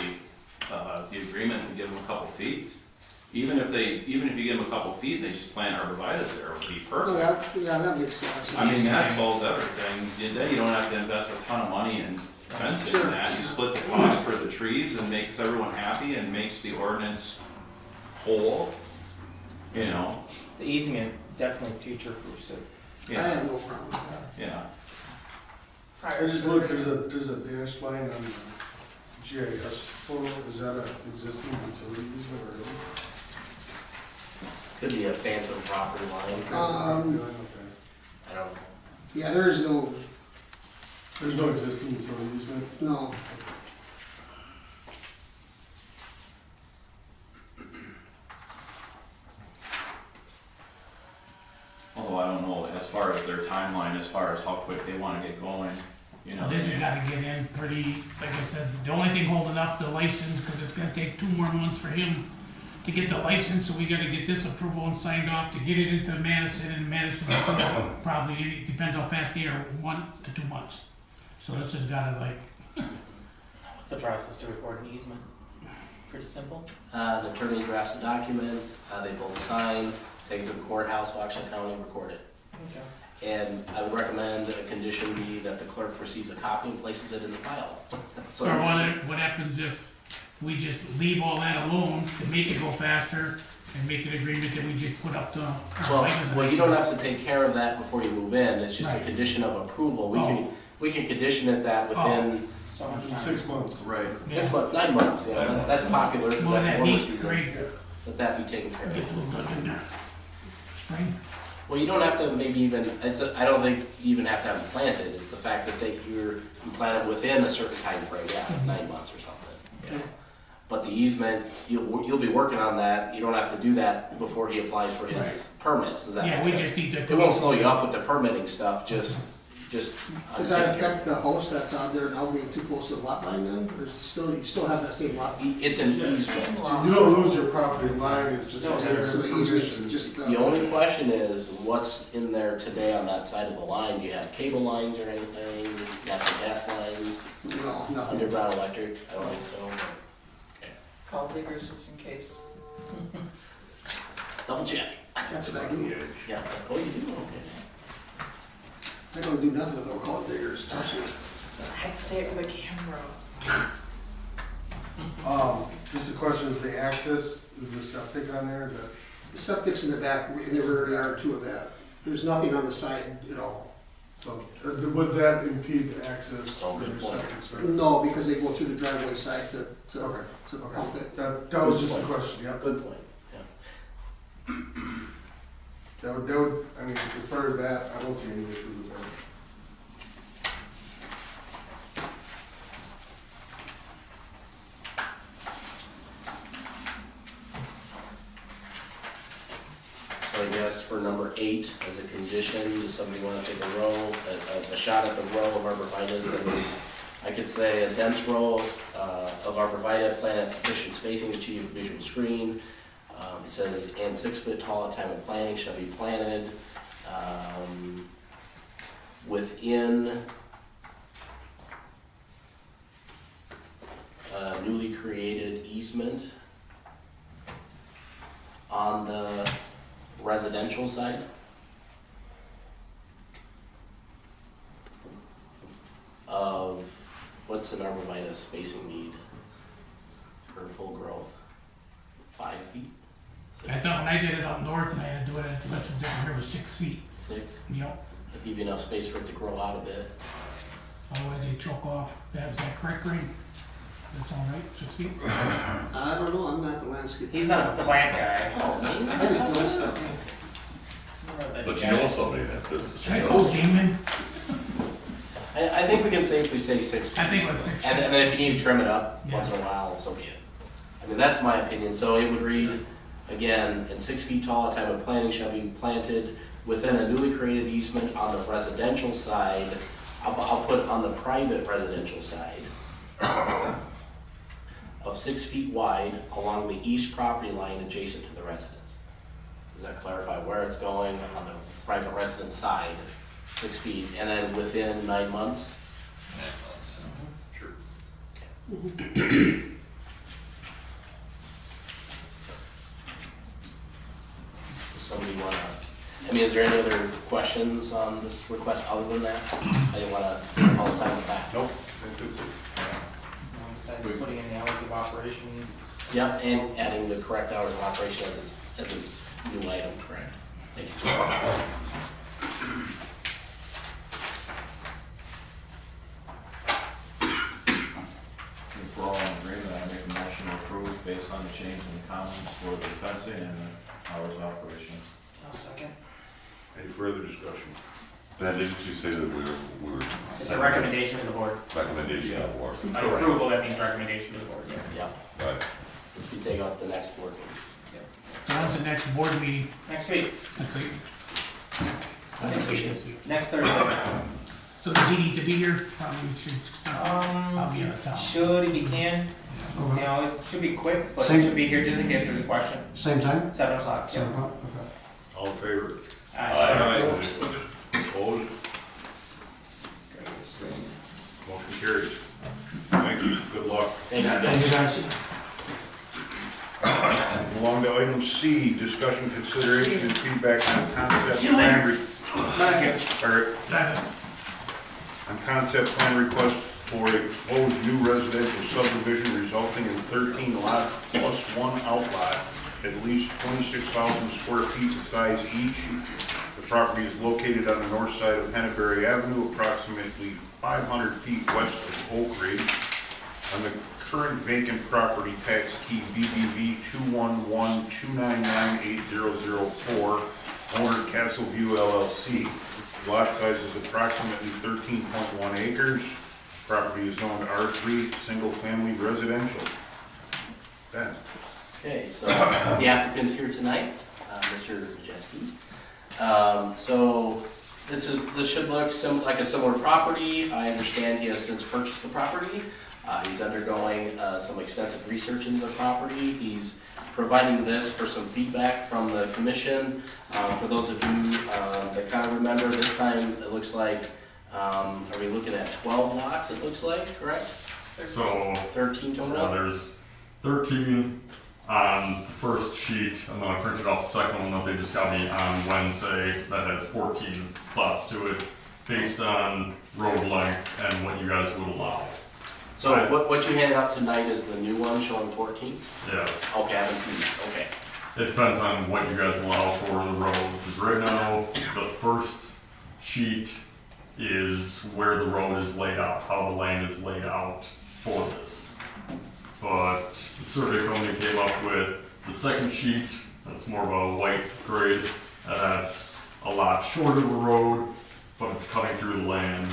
agreement to give them a couple feet, even if you give them a couple feet and they just plant arborvitae there, would be Well, perfect. that makes sense. I mean, that solves everything. Then you don't have to invest a ton of money in fencing Sure. and that. You split the cost for the trees and makes everyone happy and makes the ordinance whole, you know, The easement definitely future-proofs it. I yeah, have no problem with that. yeah. Prior I just to looked, the- there's a dashed line on the GIS photo, is that an existing utility easement or? Could be a phantom property line. Okay. I don't know. Yeah, there is no, There's no existing utility easement? no, Although I don't know, as far as their timeline, as far as how quick they wanna get going, you know. This has gotta get in pretty, like I said, the only thing holding up the license, cause it's gonna take 2 more months for him to get the license, so we gotta get this approval and signed off to get it into Madison, and Madison probably, it depends how fast they are, 1 to 2 months. So this has gotta like, What's the process to record an easement? Pretty simple. The attorney drafts the document, they both sign, take it to the courthouse, Washington County, record it. Okay. And I would recommend a condition be that the clerk receives a copy and places it in the file. So- or what happens if we just leave all that alone to make it go faster and make an agreement that we just put up to. Well, you don't have to take care of that before you move in, it's just a Right. condition of approval. Oh. We can condition it that within So much In time. 6 months. Right. 6 months, 9 months, you know, that's popular, because Well, that's that warmer neat, season. great, Let that be taken care get of. those dug in there. Spring. Well, you don't have to maybe even, I don't think you even have to have it planted, it's the fact that you plant it within a certain time frame. Yeah, 9 months or something, yeah. But the easement, you'll be working on that, you don't have to do that before he applies for his Right. permits, does that Yeah, make we sense? just need to. It won't slow you up with the permitting stuff, just. does that affect the house that's out there now being too close to the lot line then, or is it still, you still have that same lot? It's an easement. You don't lose your property line, it's just. No, So the easement's just, The only question is, what's in there today on that side of the line? Do you have cable lines or anything, natural gas lines, no, nothing. underground electric? I don't think so. Okay. Call diggers just in case. Double check. That's what I do. Yeah, oh, you do, okay. I don't do nothing with call diggers, trust me. I had to say it with a camera. Just a question, is the access, is the septic on there, that, The septic's in the back, in the rear yard too of that. There's nothing on the side at all. so, would that impede the access Oh, for good your point. septic, sir? No, because they go through the driveway side to Okay. pump it. That was just a question, yeah. Good point, yeah. That would, I mean, as far as that, I don't see any issues with that. So I guess for number 8, as a condition, does somebody want to take a row, a shot at the row of arborvitaes? And I could say a dense row of arborvitae planted at sufficient spacing to achieve a visual screen. It says, and 6 foot tall at time of planting shall be planted within a newly created easement on the residential side. Of, what's an arborvitae spacing need for full growth? 5 feet? I thought when I did it up north and I had to do it at the rest of down here was 6 feet, 6? you know, That'd give you enough space for it to grow out a bit. otherwise they choke off. Is that correct, Green? That's all right, 6 feet? I don't know, I'm not the landscape. He's not a plant guy. Oh, man. I didn't know so. But you know somebody that does. Should I call Jamin? I think we can safely say 6 feet. I think it was 6 feet. And then if you need to trim it up Yeah. once in a while, so be it. I mean, that's my opinion. So it would read, again, and 6 feet tall at time of planting shall be planted within a newly created easement on the residential side. I'll put on the private residential side of 6 feet wide along the east property line adjacent to the residence. Does that clarify where it's going on the private residence side, 6 feet, and then within 9 months? Sure. Does somebody wanna, I mean, is there any other questions on this request other than that? I didn't wanna take all the time with that. Nope, that's it. Besides putting in the hours of operation, Yeah, and adding the correct hours of operation as a new item, correct? Thank you. If we're all in agreement, I make a motion to approve based on the change in the comments for the fencing and the hours of operation. I'll second. Any further discussion? Ben, didn't you say that we were? It's a recommendation to the board. Recommendation of the board. By approval, that means recommendation to the board, yeah. Yeah, Right. if you take out the next board meeting. So when's the next board meeting? Next week, Next week? Next week. next Thursday. So does he need to be here? Probably should, I'll be out of town. Should, if he can, you know, it should be quick, but he Same- should be here just in case there's a question. Same time? 7 o'clock, Seven yeah. o'clock? Okay. All in favor? Aye. Opposed? Motion carries. Thank you, good luck. Thank you, Thank you, guys. guys. Along to item C, discussion, consideration, and feedback on concept plan. On concept plan request for a proposed new residential subdivision resulting in 13 lot plus 1 outlot, at least 26,000 square feet in size each. The property is located on the north side of Henneberry Avenue, approximately 500 feet west of Oak Ridge. On the current vacant property, tax key BBV 211-299-8004, owner Castleview LLC. Lot size is approximately 13.1 acres. Property is zoned R3, single-family residential. Ben? Okay, so the applicant's here tonight, Mr. Majeski. So this should look like a similar property. I understand he has since purchased the property. He's undergoing some extensive research into the property. He's providing this for some feedback from the commission. For those of you that kind of remember, this time it looks like, are we looking at 12 lots, it looks like, correct? So, 13 total? there's 13 on the first sheet, and then I printed off the second one that they just got me on Wednesday that has 14 plots to it, based on road length and what you guys would allow. So what you handed out tonight is the new one showing 14? Yes. Okay, I haven't seen it, okay. It depends on what you guys allow for the road, because right now, the first sheet is where the road is laid out, how the land is laid out for this. But the survey company came up with the second sheet, that's more of a white grade, and that's a lot shorter of a road, but it's cutting through the land,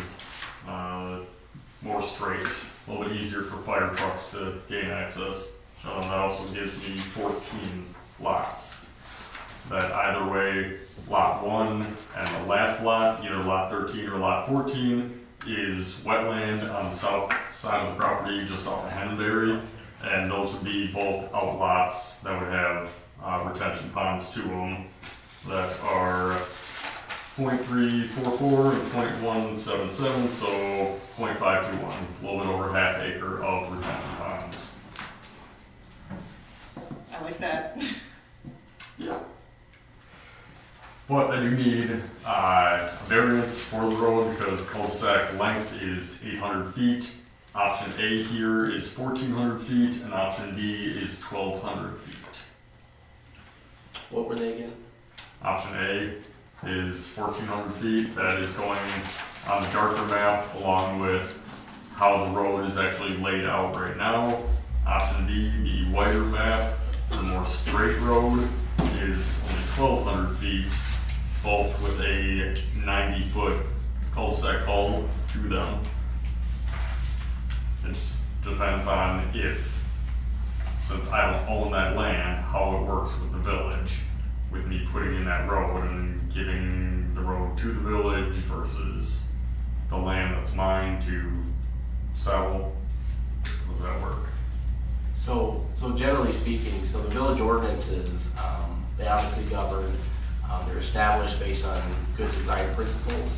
more straight, a little bit easier for fire trucks to gain access. That also gives me 14 lots. That either way, lot 1 and the last lot, either lot 13 or lot 14, is wetland on the south side of the property just off of Henneberry. And those would be both outlots that would have retention ponds to them that are 0.344 and 0.177, so 0.521, a little bit over half acre of retention ponds. I like that. Yeah. But I do need a variance for the road because cul-de-sac length is 800 feet. Option A here is 1,400 feet, and option B is 1,200 feet. What were they again? Option A is 1,400 feet. That is going on the darker map along with how the road is actually laid out right now. Option B, the whiter map, the more straight road, is only 1,200 feet, both with a 90-foot cul-de-sac hull to them. It just depends on if, since I don't own that land, how it works with the village, with me putting in that road and giving the road to the village versus the land that's mine to sell. How does that work? So generally speaking, so the village ordinances, they obviously govern, they're established based on good design principles.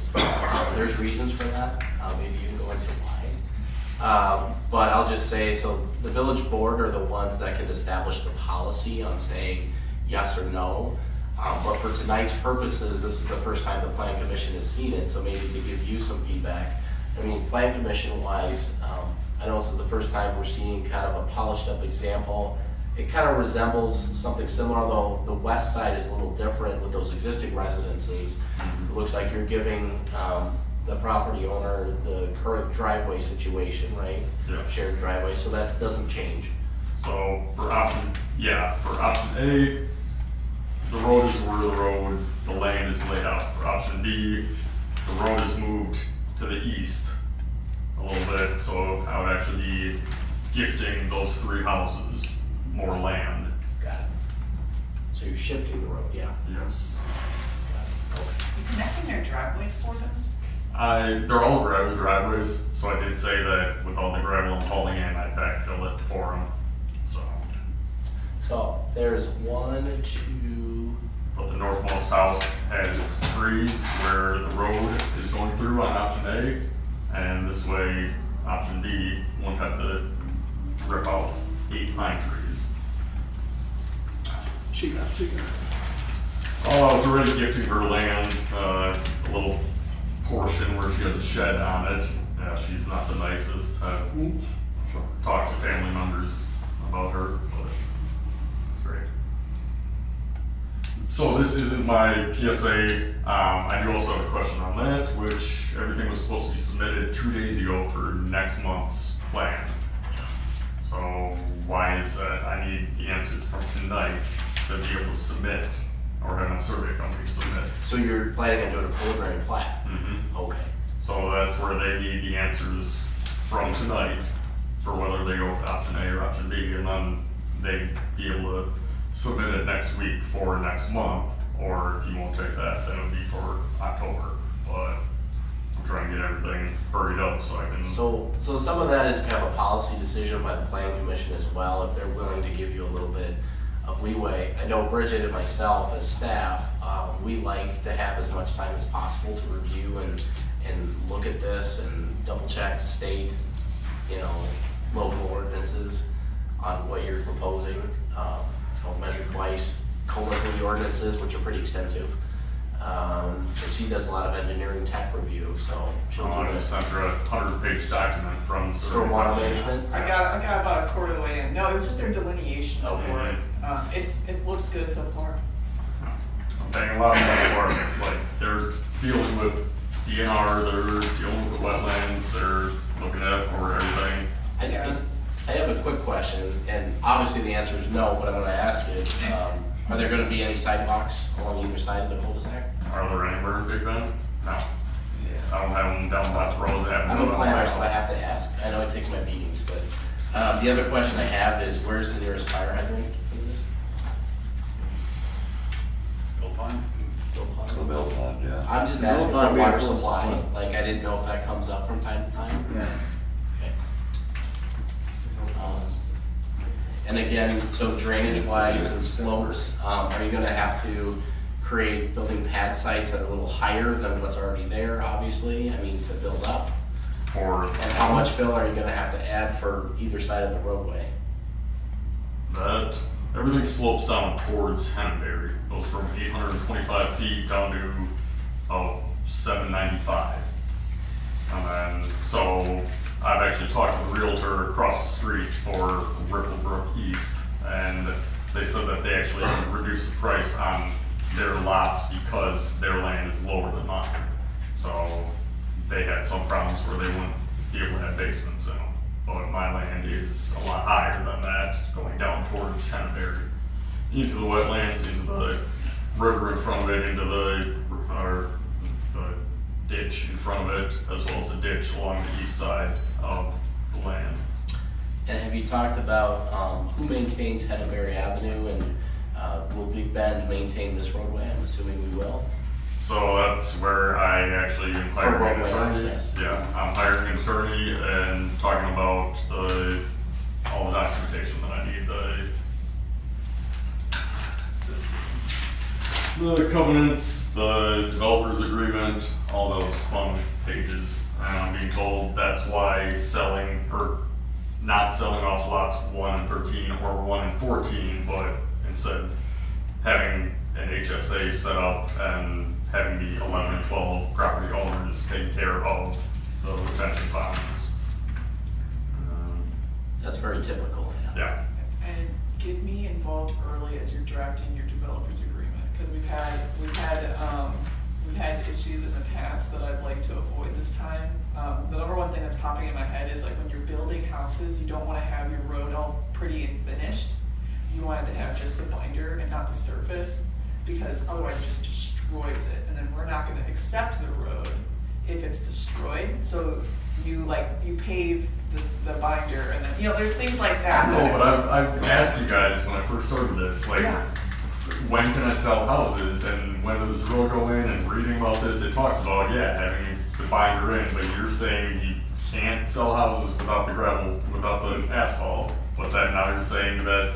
There's reasons for that, maybe you can go into why. But I'll just say, so the village board are the ones that can establish the policy on saying yes or no. But for tonight's purposes, this is the first time the plan commission has seen it, so maybe to give you some feedback. I mean, plan commission wise, I know this is the first time we're seeing kind of a polished up example. It kind of resembles something similar, though the west side is a little different with those existing residences. It looks like you're giving the property owner the current driveway situation, right? Yes. Shared driveway, so that doesn't change. So for option A, the road is where the land is laid out. For option B, the road is moved to the east a little bit, so I would actually be gifting those 3 houses more land. Got it. So you're shifting the road, yeah. Yes. Got it. Okay. You connecting their driveways for them? They're all gravel driveways, so I did say that with all the gravel I'm hauling in, I'd backfill it for them, so. So there's 1, 2, But the northmost house has trees where the road is going through on option A, and this way, option B won't have to rip out 8 pine trees. She got. Oh, I was already gifting her land, a little portion where she has a shed on it. Yeah, she's not the nicest. I've talked to family members about her, but it's great. So this isn't my PSA. I do also have a question on that, which everything was supposed to be submitted 2 days ago for next month's plan. So why is that? I need the answers from tonight to be able to submit, or have a survey company submit. so you're planning on doing a preliminary plat? Mm-hmm. Okay. So that's where they need the answers from tonight for whether they go with option A or option B, and then they'd be able to submit it next week for next month, or if you won't take that, then it would be for October. But I'm trying to get everything hurried up so I can. So some of that is kind of a policy decision by the plan commission as well, if they're willing to give you a little bit of leeway. I know Bridget and myself as staff, we like to have as much time as possible to review and look at this and double check state, local ordinances on what you're proposing. Measure twice, co-local ordinances, which are pretty extensive. And she does a lot of engineering tech review, so she'll I do just this. sent her a 100-page document from the survey Stormwater company. management? I got about a quarter of the way in. No, it was just their delineation Okay. for it. It looks good so far. I'm paying a lot of money for it. It's like they're dealing with DNR, they're dealing with the wetlands, they're looking at it for everything. I have a quick question, and obviously the answer is no, but I'm gonna ask it. Are there gonna be any sidewalks along either side of the cul-de-sac? Are there anywhere in Big Bend? No. I don't have them down Dr. Rose Avenue. I'm a on my planner, so I house. have to ask. I know it takes my meetings, but, the other question I have is, where's the nearest fire hydrant for this? Bill Pond? Bill Pond? The mill pond, yeah. I'm just Bill asking Pond on being water close. supply, like, I didn't know if that comes up from time to time. Yeah. Okay. And again, so drainage wise and slopes, are you gonna have to create building pad sites that are a little higher than what's already there, obviously, to build up? For And how much fill are you gonna have to add for either side of the roadway? that, everything slopes down towards Henneberry. Goes from 825 feet down to 795. And then, so I've actually talked to the realtor across the street for Ripplebrook East, and they said that they actually reduced the price on their lots because their land is lower than mine. So they had some problems where they wouldn't be able to have basements in them. But my land is a lot higher than that, going down towards Henneberry, into the wetlands, into the river in front of it, into the ditch in front of it, as well as a ditch along the east side of the land. And have you talked about who maintains Henneberry Avenue, and will Big Bend maintain this roadway? I'm assuming we will. So that's where I actually am hiring an roadway attorney. access. Yeah, I'm hiring an attorney and talking about all the documentation that I need, the covenants, the developer's agreement, all those fun pages. And I'm being told that's why selling, or not selling off lots 1 and 13 or 1 and 14, but instead having an HSA set up and having the 11 and 12 property owners take care of the retention ponds. That's very typical, yeah. Yeah, And get me involved early as you're drafting your developer's agreement, because we've had issues in the past that I'd like to avoid this time. The number one thing that's popping in my head is like when you're building houses, you don't wanna have your road all pretty and finished. You want it to have just the binder and not the surface, because otherwise it just destroys it, and then we're not gonna accept the road if it's destroyed. So you pave the binder, and then, there's things like that. no, but I've asked you guys when I first started this, like, Yeah. when can I sell houses, and when does the road go in, and reading about this, it talks about, having the binder in, but you're saying you can't sell houses without the gravel, without the asphalt, but then now you're saying that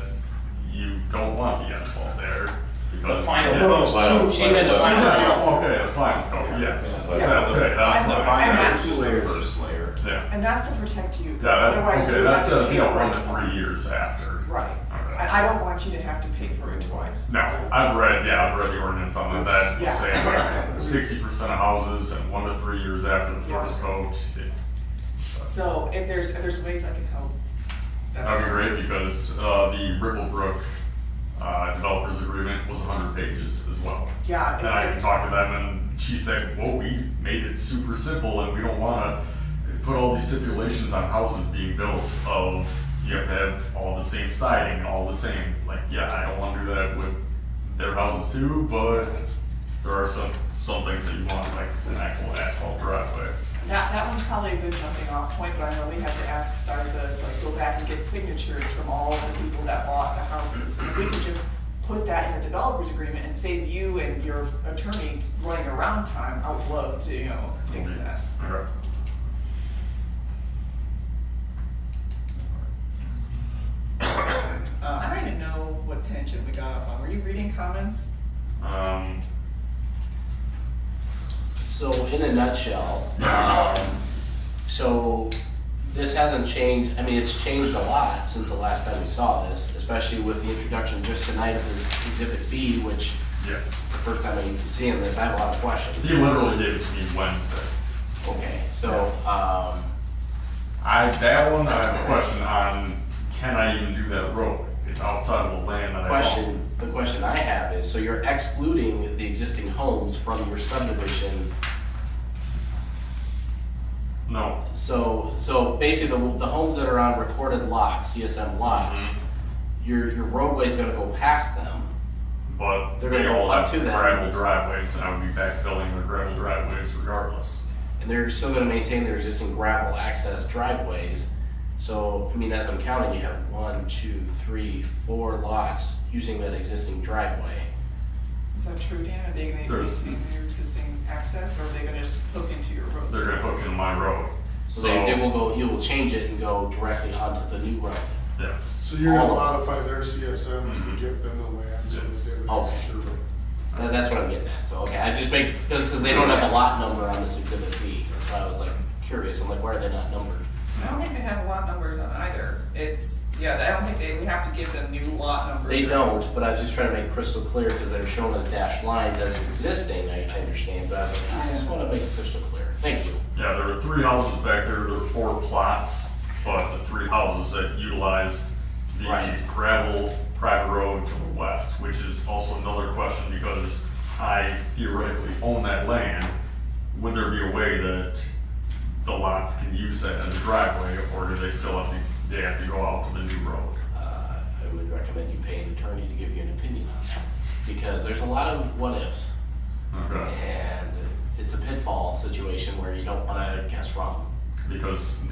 you don't want the asphalt there, because. The final Yeah. coat. She said the final coat. Okay, the final coat, yes. Yeah. Yeah, okay, that's And the fine. binder This is the first layer. Yeah, And that's to protect you, because yeah, otherwise okay, you that have to says, pay for it 1 to twice. 3 years after. Right, Okay. and I don't want you to have to pay for it twice. No, I've read the ordinance on that, that Yeah. saying 60% of houses and 1 to 3 years after the first coat. So if there's ways I can help, that's. That'd be great, because, the Ripplebrook, developers agreement was 100 pages as well. Yeah, And I it's, talked to them, and she said, well, we made it super simple, and we don't wanna put all these stipulations on houses being built of, you have to have all the same siding, all the same, like, I don't wanna do that with their houses too, but there are some things that you want, like an actual asphalt driveway. that one's probably a good jumping off point, but I know we have to ask Starza to go back and get signatures from all of the people that bought the houses. And if we could just put that in the developer's agreement and save you and your attorney running around time, I would love to, fix that. Okay. I don't even know what tangent we got off on. Were you reading comments? So in a nutshell, so this hasn't changed, it's changed a lot since the last time we saw this, especially with the introduction just tonight of the Exhibit B, which Yes. is the first time I'm seeing this, I have a lot of questions. He literally gave it to me Wednesday. Okay, so, That one, I have a question on, can I even do that road? It's outside of the land that I own. the question I have is, so you're excluding the existing homes from your subdivision. No. So basically, the homes that are on recorded lots, CSM lots, your roadway's gonna go past them. But They're they gonna go all up have to that. gravel driveways, and I would be backfilling their gravel driveways regardless. And they're still gonna maintain their existing gravel access driveways. So, as I'm counting, you have 1, 2, 3, 4 lots using that existing driveway. Is that true, Dan? Are they gonna There's- maintain your existing access, or are they gonna just hook into your road? They're gonna hook into my road. So they will go, you will change it and go directly onto the new road. Yes. So you're gonna All of modify their CSM to Mhm. give them the land so that Yes. they would. Okay. Sure. That's what I'm getting at, so, okay, I just make, because they don't have a lot number on this Exhibit B, that's why I was like curious, I'm like, why are they not numbered? I don't think they have lot numbers on either. I don't think we have to give them new lot numbers. They don't, but I was just trying to make crystal clear, because they're shown as dashed lines as existing, I understand, but I was like, I just want to make it crystal clear, thank you. Yeah, there were 3 houses back there, there were 4 plots, but the 3 houses that utilized the Right. gravel private road to the west, which is also another question, because I theoretically own that land. Would there be a way that the lots can use that as a driveway, or do they still have to go out to the new road? I would recommend you pay an attorney to give you an opinion on that, because there's a lot of what-ifs, Okay. and it's a pitfall situation where you don't want to guess wrong. Because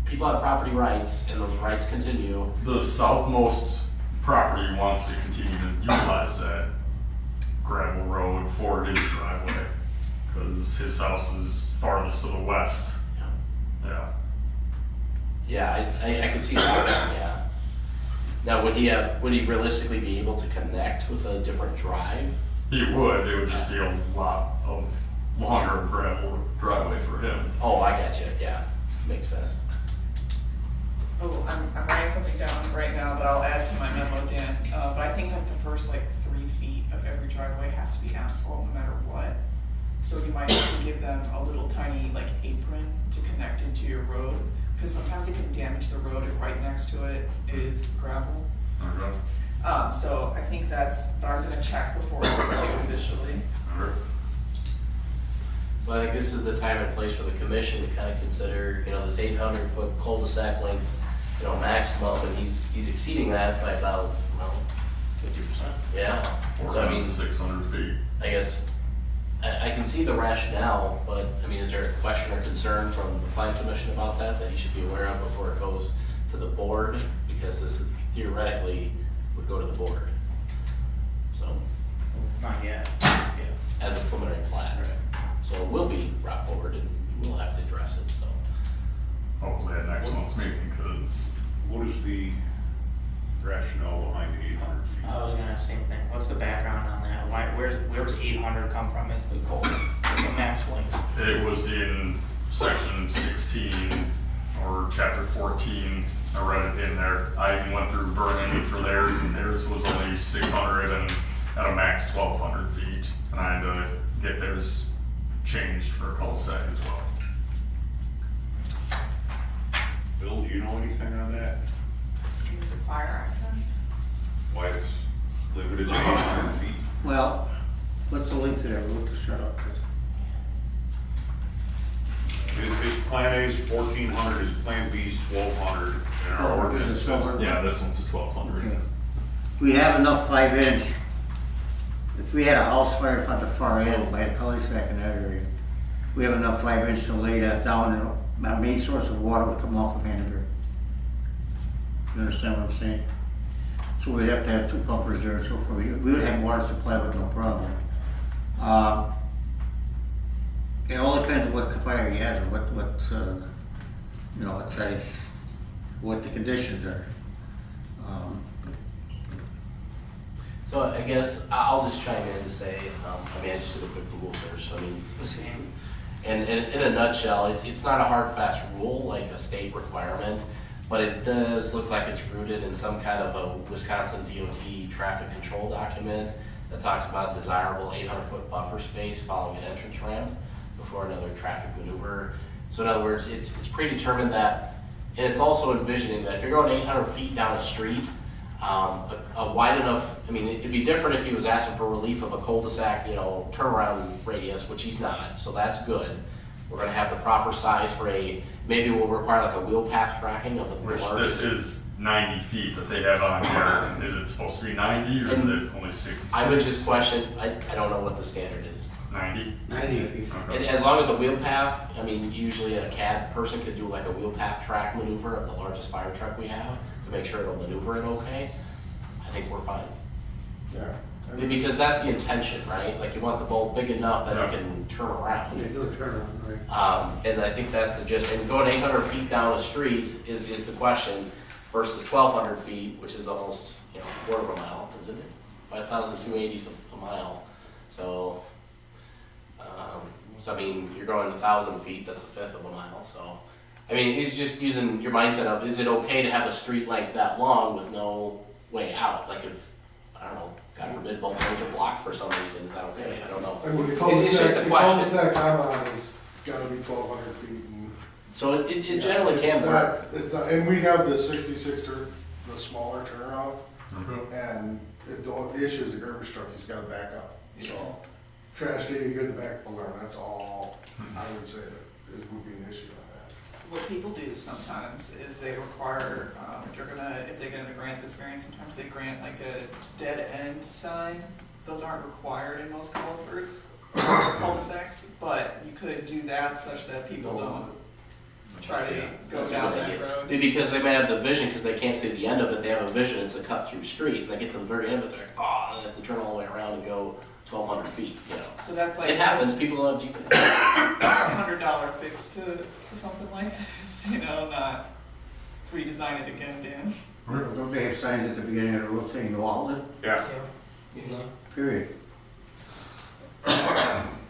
People have property rights, and those rights continue. the southmost property wants to continue to utilize that gravel road for his driveway, because his house is farthest to the west. Yeah. Yeah, I could see that, yeah. Now, would he realistically be able to connect with a different drive? It would just be a lot of longer gravel driveway for him. Oh, I got you, yeah, makes sense. Oh, I'm writing something down right now that I'll add to my memo, Dan. But I think like the first like 3 feet of every driveway has to be asphalt no matter what. So you might have to give them a little tiny like apron to connect into your road, because sometimes it can damage the road and right next to it is gravel. Okay. So I think that's, but I'm gonna check before I go to officially. Okay. So I think this is the time and place for the commission to kind of consider, this 800-foot cul-de-sac length, maximum, and he's exceeding that by about, 50%. yeah. So I mean, 600 feet. I guess, I can see the rationale, but, is there a question or concern from the plan commission about that he should be aware of before it goes to the board? Because this theoretically would go to the board. So, Not yet. as a preliminary plat. So it will be brought forward and we'll have to address it, so. Hopefully at next month's meeting, because What is the rationale behind the 800 feet? I was gonna same thing. What's the background on that? Where's 800 come from as the goal, the max length? it was in section 16 or chapter 14. I read it in there. I even went through Vernon for theirs, and theirs was only 600 and at a max 1,200 feet. And I had to get theirs changed for a cul-de-sac as well. Bill, do you know anything on that? Is it fire access? Why it's limited to 800 feet? Well, what's the length of that road to start up with? His plan A is 1,400, his plan B is 1,200, and our Oh, ordinance this is says. 1,200. Yeah, this one's a 1,200. Okay. We have enough 5-inch. If we had a house fire at the far end by a cul-de-sac in that area, we have enough 5-inch to lay that down, and our main source of water would come off of Hanover. You understand what I'm saying? So we'd have to have 2 pumpers there and so forth. We would have water supply with no problem. It all depends on what fire he has, or what size, what the conditions are. So I guess I'll just chime in to say, I just did a quick Google search, and in a nutshell, it's not a hard, fast rule like a state requirement, but it does look like it's rooted in some kind of a Wisconsin DOT traffic control document that talks about desirable 800-foot buffer space following an entrance ramp before another traffic maneuver. So in other words, it's predetermined that, and it's also envisioning that if you're going 800 feet down a street, a wide enough, it'd be different if he was asking for relief of a cul-de-sac, turnaround radius, which he's not, so that's good. We're gonna have the proper size for maybe we'll require like a wheel path tracking of the Which largest. this is 90 feet that they have on here. Is it supposed to be 90 or is it only 66? I would just question, I don't know what the standard is. 90? 90 feet. And Okay. as long as a wheel path, usually a CAD person could do like a wheel path track maneuver of the largest fire truck we have to make sure it'll maneuver it okay, I think we're fine. Yeah. Because that's the intention, right? Like you want the bolt big enough that it Yeah. can turn around. Do a turnaround, right? And I think that's the gist, and going 800 feet down a street is the question versus 1,200 feet, which is almost, a quarter of a mile, isn't it? 5,280 is a mile, so, you're going 1,000 feet, that's a fifth of a mile, so. It's just using your mindset of, is it okay to have a street length that long with no way out? Like if, I don't know, God forbid, both lanes are blocked for some reason, is that okay? I don't know. And when the It's just a cul-de-sac, the question. cul-de-sac I'm on is gotta be 1,200 feet. And So it generally it's can work. It's not, and we have the 66, the smaller turnaround, Okay. and the issue is the garbage truck, he's gotta back up. So, trash day, you hear the back alarm, that's all I would say that would be an issue on that. What people do sometimes is they require, if they're gonna grant this variance, sometimes they grant like a dead end sign. Those aren't required in most culverts, cul-de-sacs, but you could do that such that people don't try to go That's a down good that idea. road. Because they might have the vision, because they can't see the end of it, they have a vision, it's a cut through street, and they get to the very end of it, they're like, oh, and they have to turn all the way around and go 1,200 feet, So that's like. It happens, people don't have GPS. That's $100 fix to something like this, not redesign it again, Dan. Don't they have signs at the beginning of the road saying no outlet, Yeah, Usually. period?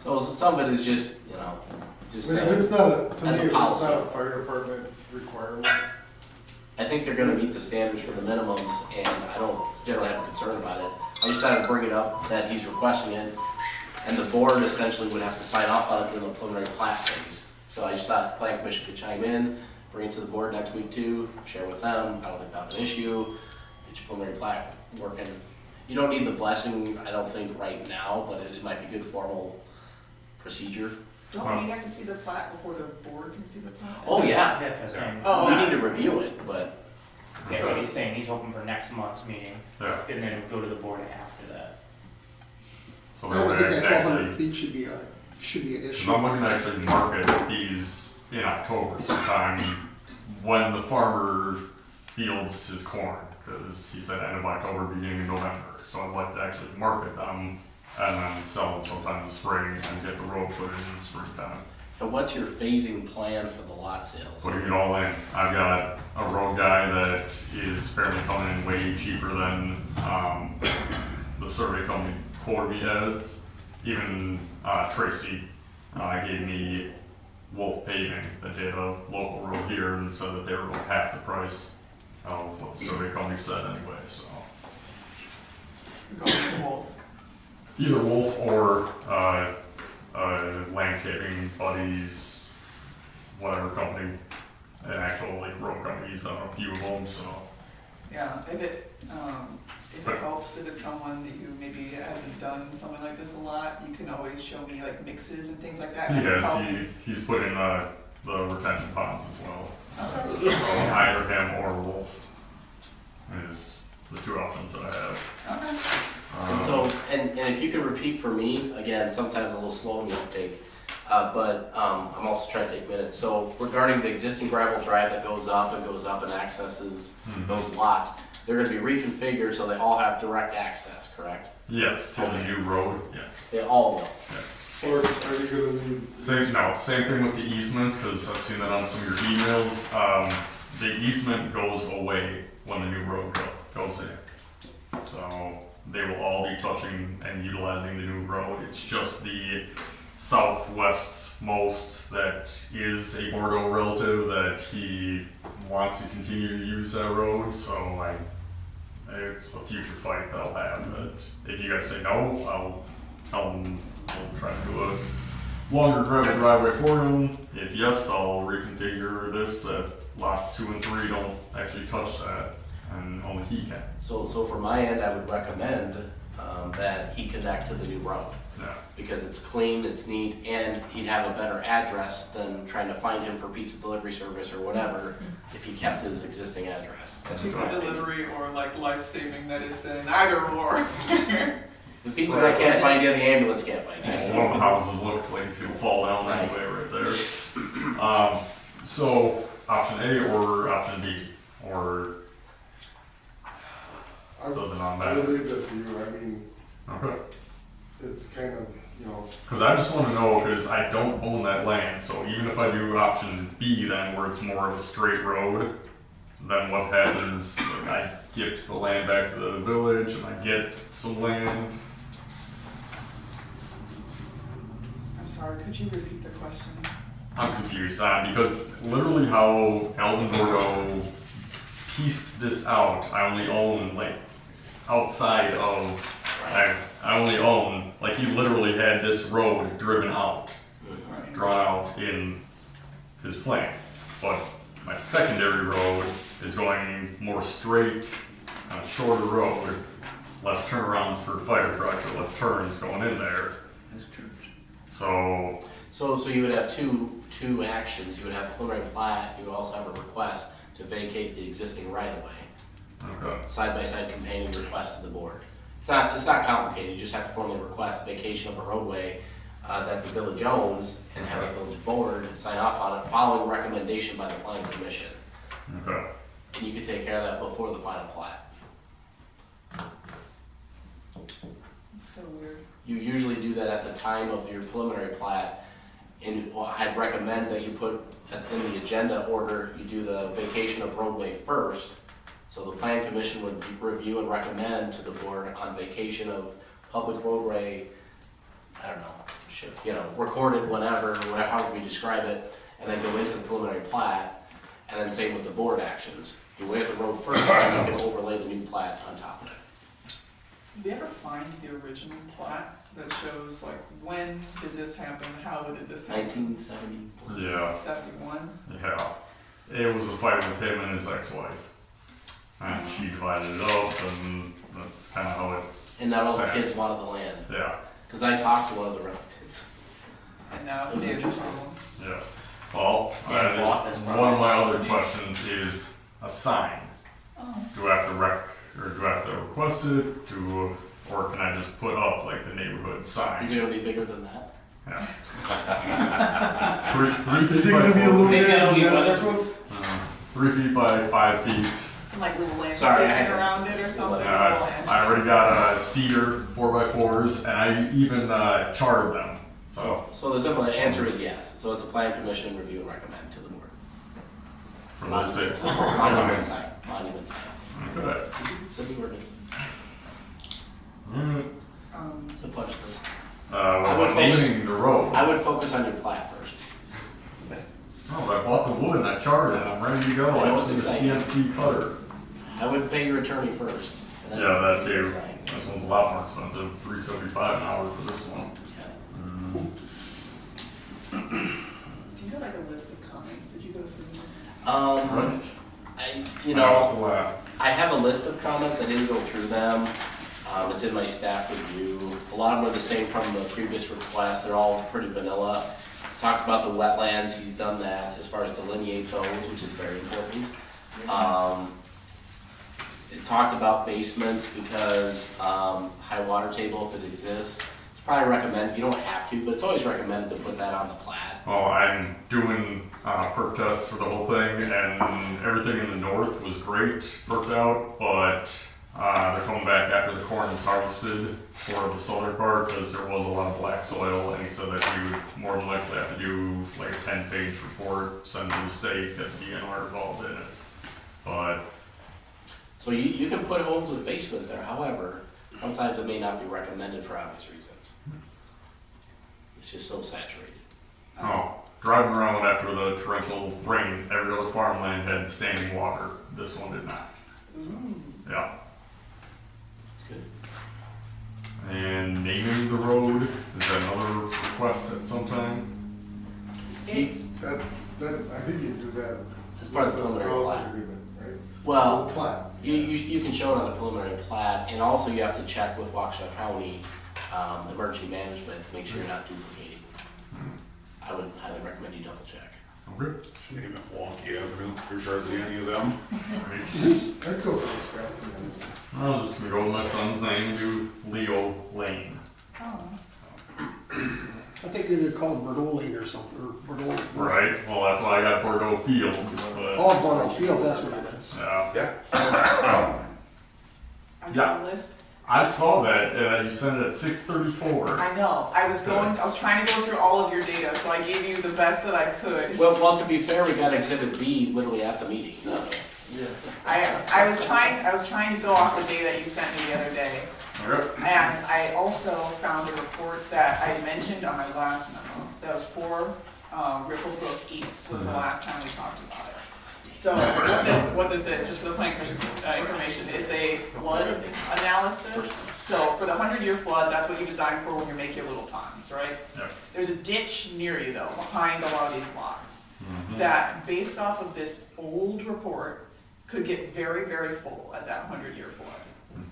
So some of it is just, just I mean, if saying, it's not a, to me, as if a it's policy. not a fire department requirement, I think they're gonna meet the standards for the minimums, and I don't generally have a concern about it. I just had to bring it up that he's requesting it, and the board essentially would have to sign off on it during the preliminary plat phase. So I just thought the plan commission could chime in, bring it to the board next week too, share with them, I don't think that's an issue, get your preliminary plat working. You don't need the blessing, I don't think, right now, but it might be good formal procedure. Don't we have to see the plat before the board can see the plat? Oh, yeah. That's what I'm saying. Oh, We okay. need to review it, but That's what he's saying, he's hoping for next month's meeting, Yeah. and then go to the board after that. So I don't think we're that 1,200 actually, feet should be an because issue. I'm looking to actually market these in October sometime when the farmer fields his corn, because he said end of October, beginning of November. So I'd like to actually market them and then sell them sometime in the spring and get the road put in the springtime. and what's your phasing plan for the lot sales? Putting it all in. I've got a road guy that is fairly coming in way cheaper than the survey company quoted me as. Even Tracy gave me Wolf Paving that did a local road here and said that they were about half the price of what the survey company said anyway. So Go with the Wolf. either Wolf or landscaping buddies, whatever company, an actual like road companies, a few of them. So. Yeah, if it helps, if it's someone that you maybe hasn't done something like this a lot, you can always show me like mixes and things like that. He and has. help me. He's put in the retention ponds as well. Okay. So either him or Wolf is the two options that I have. Okay. And so, and if you could repeat for me, again, sometimes a little slow in the uptake, but I'm also trying to take minutes. So regarding the existing gravel drive that goes up and accesses those lots, they're gonna be reconfigured so they all have direct access, correct? Yes, to the new road. Yes. They all will. Yes. or are you gonna need? Same thing with the easement, because I've seen that on some of your emails. The easement goes away when the new road goes in. So they will all be touching and utilizing the new road. It's just the southwest most that is a Bordeaux relative that he wants to continue to use that road. So it's a future fight that I'll have. But if you guys say no, I'll tell them we'll try to do a longer gravel driveway for him. If yes, I'll reconfigure this that lots 2 and 3 don't actually touch that, and only he can. So for my end, I would recommend that he connect to the new road. Yeah. Because it's clean, it's neat, and he'd have a better address than trying to find him for pizza delivery service or whatever if he kept his existing address. That's just my Pizza opinion. delivery or like life-saving medicine, either or. The pizza guy can't find you, the ambulance can't find you. One of the houses looks like it's gonna fall down anyway right there. So option A or option B, or doesn't I matter. would leave that to you, I mean, Okay. it's kind of, Because I just want to know, because I don't own that land, so even if I do option B then, where it's more of a straight road, then what happens, like I gift the land back to the village, and I get some land. I'm sorry, could you repeat the question? I'm confused, because literally how Alvin Bordeaux pieced this out, I only own like outside of, I only own, like he literally had this road driven out, Right. drawn out in his plan. But my secondary road is going more straight, on a shorter road, less turnarounds for fire trucks or less turns going in there. So, So you would have two actions. You would have a preliminary plat, you would also have a request to vacate the existing right-of-way. okay, Side-by-side companion request to the board. It's not complicated, you just have to formally request vacation of a roadway that the village owns and have the village board sign off on it following recommendation by the planning commission. okay. And you could take care of that before the final plat. It's so weird. You usually do that at the time of your preliminary plat, And well, I'd recommend that you put in the agenda order, you do the vacation of roadway first. So the plan commission would review and recommend to the board on vacation of public roadway, I don't know, recorded whenever, however we describe it, and then go into the preliminary plat, and then same with the board actions. You waive the road first, and you can overlay the new plat on top of it. Did you ever find the original plat that shows like when did this happen, how did this happen? 1970. Yeah, 71? yeah. It was a fight with him and his ex-wife. And she divided it up, and that's kind of how it. And not all the sat. kids wanted the land. Yeah, Because I talked to one of the relatives. And now it's Dave's problem. yes. Well, Yeah, bought this one of my other questions is a sign. Oh. Do I have to do I have to request it, or can I just put up like the neighborhood Is sign? it gonna be bigger than that? Yeah. 3 feet Is it by gonna be 4 feet. Maybe it'll be illuminated? weatherproof? 3 feet by 5 feet. Some like little Sorry, I landscaping had to- around it or something. I already got a cedar 4x4s, and I even charted them. So the simple answer is yes. So it's a plan commission review and recommend to the board. For those days. Monument sign, monument sign. Okay. It's a new ordinance. Alright. It's a punch list. What I would about focus- naming the road? I would focus on your plat first. Oh, I bought the wood and I charted it, I'm ready to go. I know I just need it's a CNC cutter. I would pay your attorney first. and then Yeah, that you too. sign. This one's a lot more expensive, $375 an hour for this one. Yeah. Do you have like a list of comments? Did you go through them? Right? I It's a lot. I have a list of comments, I didn't go through them. It's in my staff review. A lot of them are the same from the previous request, they're all pretty vanilla. Talked about the wetlands, he's done that as far as delineate those, which is very important. It talked about basements because, high water table, if it exists, it's probably recommended, you don't have to, but it's always recommended to put that on the plat. Well, I'm doing perk tests for the whole thing, and everything in the north was great, worked out, but they're coming back after the corn is harvested for the southern part, because there was a lot of black soil, and he said that he would more than likely have to do like a 10-page report, send to the state, that the DNR involved in it. But, So you can put homes with basements there, however, sometimes it may not be recommended for obvious reasons. It's just so saturated. oh, driving around after the torrential rain, every other farmland had standing water, this one did not. Yeah. It's good. And naming the road, is that another request at some time? That, I think you do that. It's part of the with preliminary development plat. agreement, right? Well, Plat. you can show it on the preliminary plat, and also you have to check with Waukesha County, emergency management to make sure you're not duplicating. I would highly recommend you double check. Okay. Name it Wonky Avenue, there's hardly any of them. I'd go for Wisconsin. I'm just gonna go with my son's name and do Leo Lane. Oh. I think you'd call it Bordeaux Lane or something, or Bordeaux. Right, well, that's why I got Bordeaux Fields, but, Oh, Bordeaux Fields, that's what it is. yeah. Yeah. I Yeah. got a list. I saw that, you sent it at 6:34. I know. I was trying to go through all of your data, so I gave you the best that I could. Well, to be fair, we got Exhibit B literally at the meeting. I was trying to go off the data you sent me the other day. Okay. And I also found a report that I mentioned on my last memo. That was for Ripple Brook East was the last time we talked about it. So what this is, just for the planning commission's information, it's a flood analysis. So for the 100-year flood, that's what you design for when you make your little ponds, right? Yep. There's a ditch near you though, behind a lot of these lots, that based off of this old report, could get very, very full at that 100-year flood.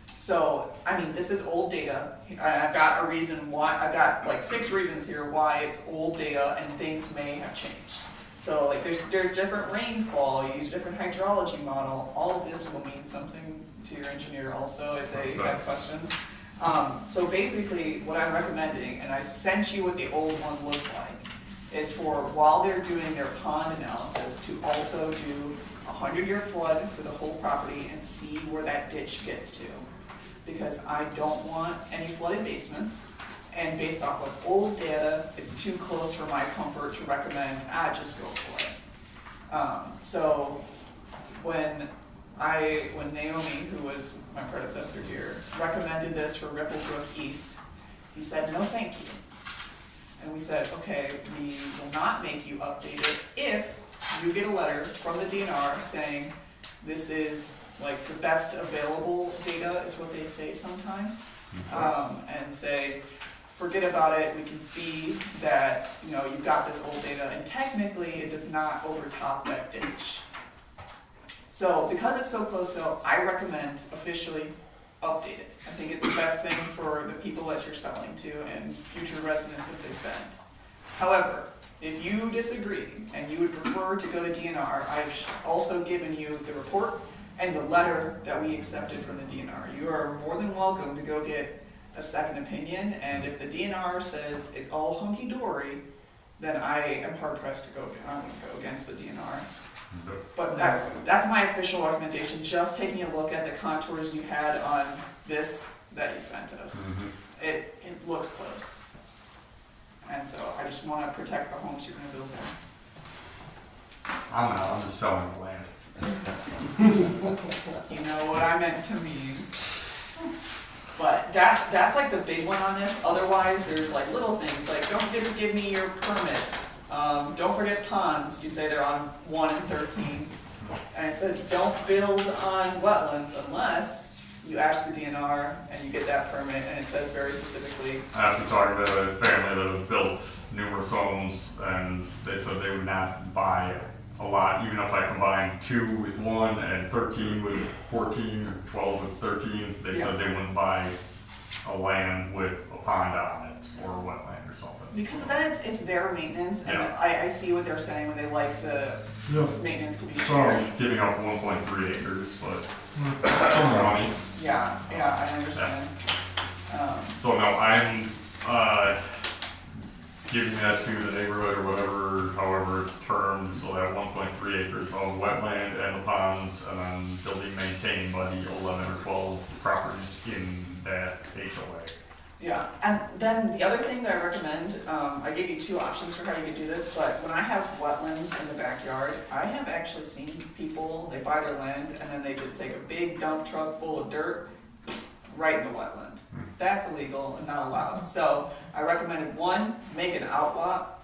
So, I mean, this is old data. I've got a reason why, I've got like 6 reasons here why it's old data and things may have changed. So like there's different rainfall, you use different hydrology model. All of this will mean something to your engineer also if they have questions. So basically what I'm recommending, and I sent you what the old one looked like, is for while they're doing their pond analysis to also do a 100-year flood for the whole property and see where that ditch gets to. Because I don't want any flooded basements, And based off of old data, it's too close for my comfort to recommend, just go for it. So when Naomi, who was my predecessor here, recommended this for Ripple Brook East, he said, no, thank you. And we said, okay, we will not make you update it if you get a letter from the DNR saying this is like the best available data is what they say sometimes. And say, forget about it, we can see that, you know, you've got this old data and technically it does not overtop that ditch. So because it's so close though, I recommend officially update it. I think it's the best thing for the people that you're selling to and future residents of Big Bend. However, if you disagree and you would prefer to go to DNR, I've also given you the report and the letter that we accepted from the DNR. You are more than welcome to go get a second opinion, and if the DNR says it's all hunky-dory, then I am hard-pressed to go against the DNR. But that's my official recommendation, just taking a look at the contours you had on this that you sent us. It looks close. And so I just want to protect the homes you're going to build there. I'm not, I'm just selling the land. You know what I meant to mean. But that's like the big one on this. Otherwise, there's like little things like don't forget to give me your permits. Don't forget ponds. You say they're on 1 and 13. And it says don't build on wetlands unless you ask the DNR and you get that permit, and it says very specifically. After talking to a family that have built numerous homes, and they said they would not buy a lot, even if I combine 2 with 1 and 13 with 14 or 12 with 13, they said they wouldn't buy a land with a pond on it or a wetland or something. Because then it's their maintenance, and I see what they're saying when they like the maintenance to be So shared. I'm giving up 1.3 acres, but some money. Yeah, I understand. So no, I'm giving that to the neighborhood or whatever, however it's termed, so that 1.3 acres of wetland and the ponds, and then they'll be maintained by the 11 or 12 properties in that HOA. Yeah, and then the other thing that I recommend, I gave you 2 options for how you could do this, but when I have wetlands in the backyard, I have actually seen people, they buy their land and then they just take a big dump truck full of dirt right in the wetland. That's illegal and not allowed. So I recommended 1, make an outlot,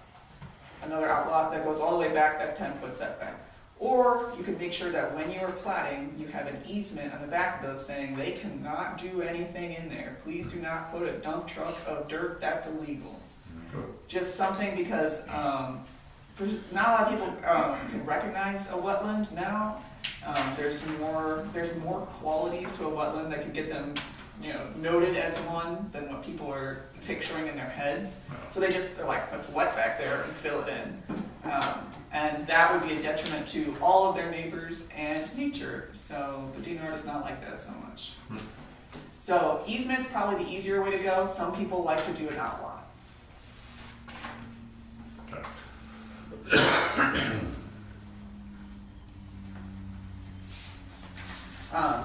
another outlot that goes all the way back that 10-foot setback. Or you could make sure that when you are platting, you have an easement on the back of those saying they cannot do anything in there. Please do not put a dump truck of dirt, that's illegal. Just something because not a lot of people can recognize a wetland now. There's more qualities to a wetland that can get them, you know, noted as one than what people are picturing in their heads. So they're like, it's wet back there, and fill it in. And that would be a detriment to all of their neighbors and nature. So the DNR does not like that so much. So easement's probably the easier way to go. Some people like to do an outlot.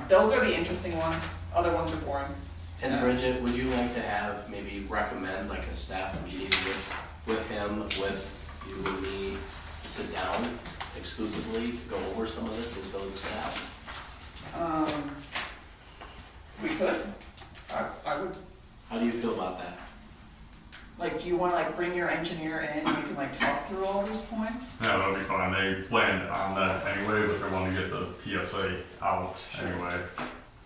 Those are the interesting ones. Other ones are boring. And Bridget, would you like to have, maybe recommend like a staff meeting with him, with you and me, to sit down exclusively to go over some of this as village staff? We could. I would. How do you feel about that? Like, do you want to like bring your engineer in and you can like talk through all these points? Yeah, that'll be fine. They planned on that anyway, but they want to get the PSA out anyway,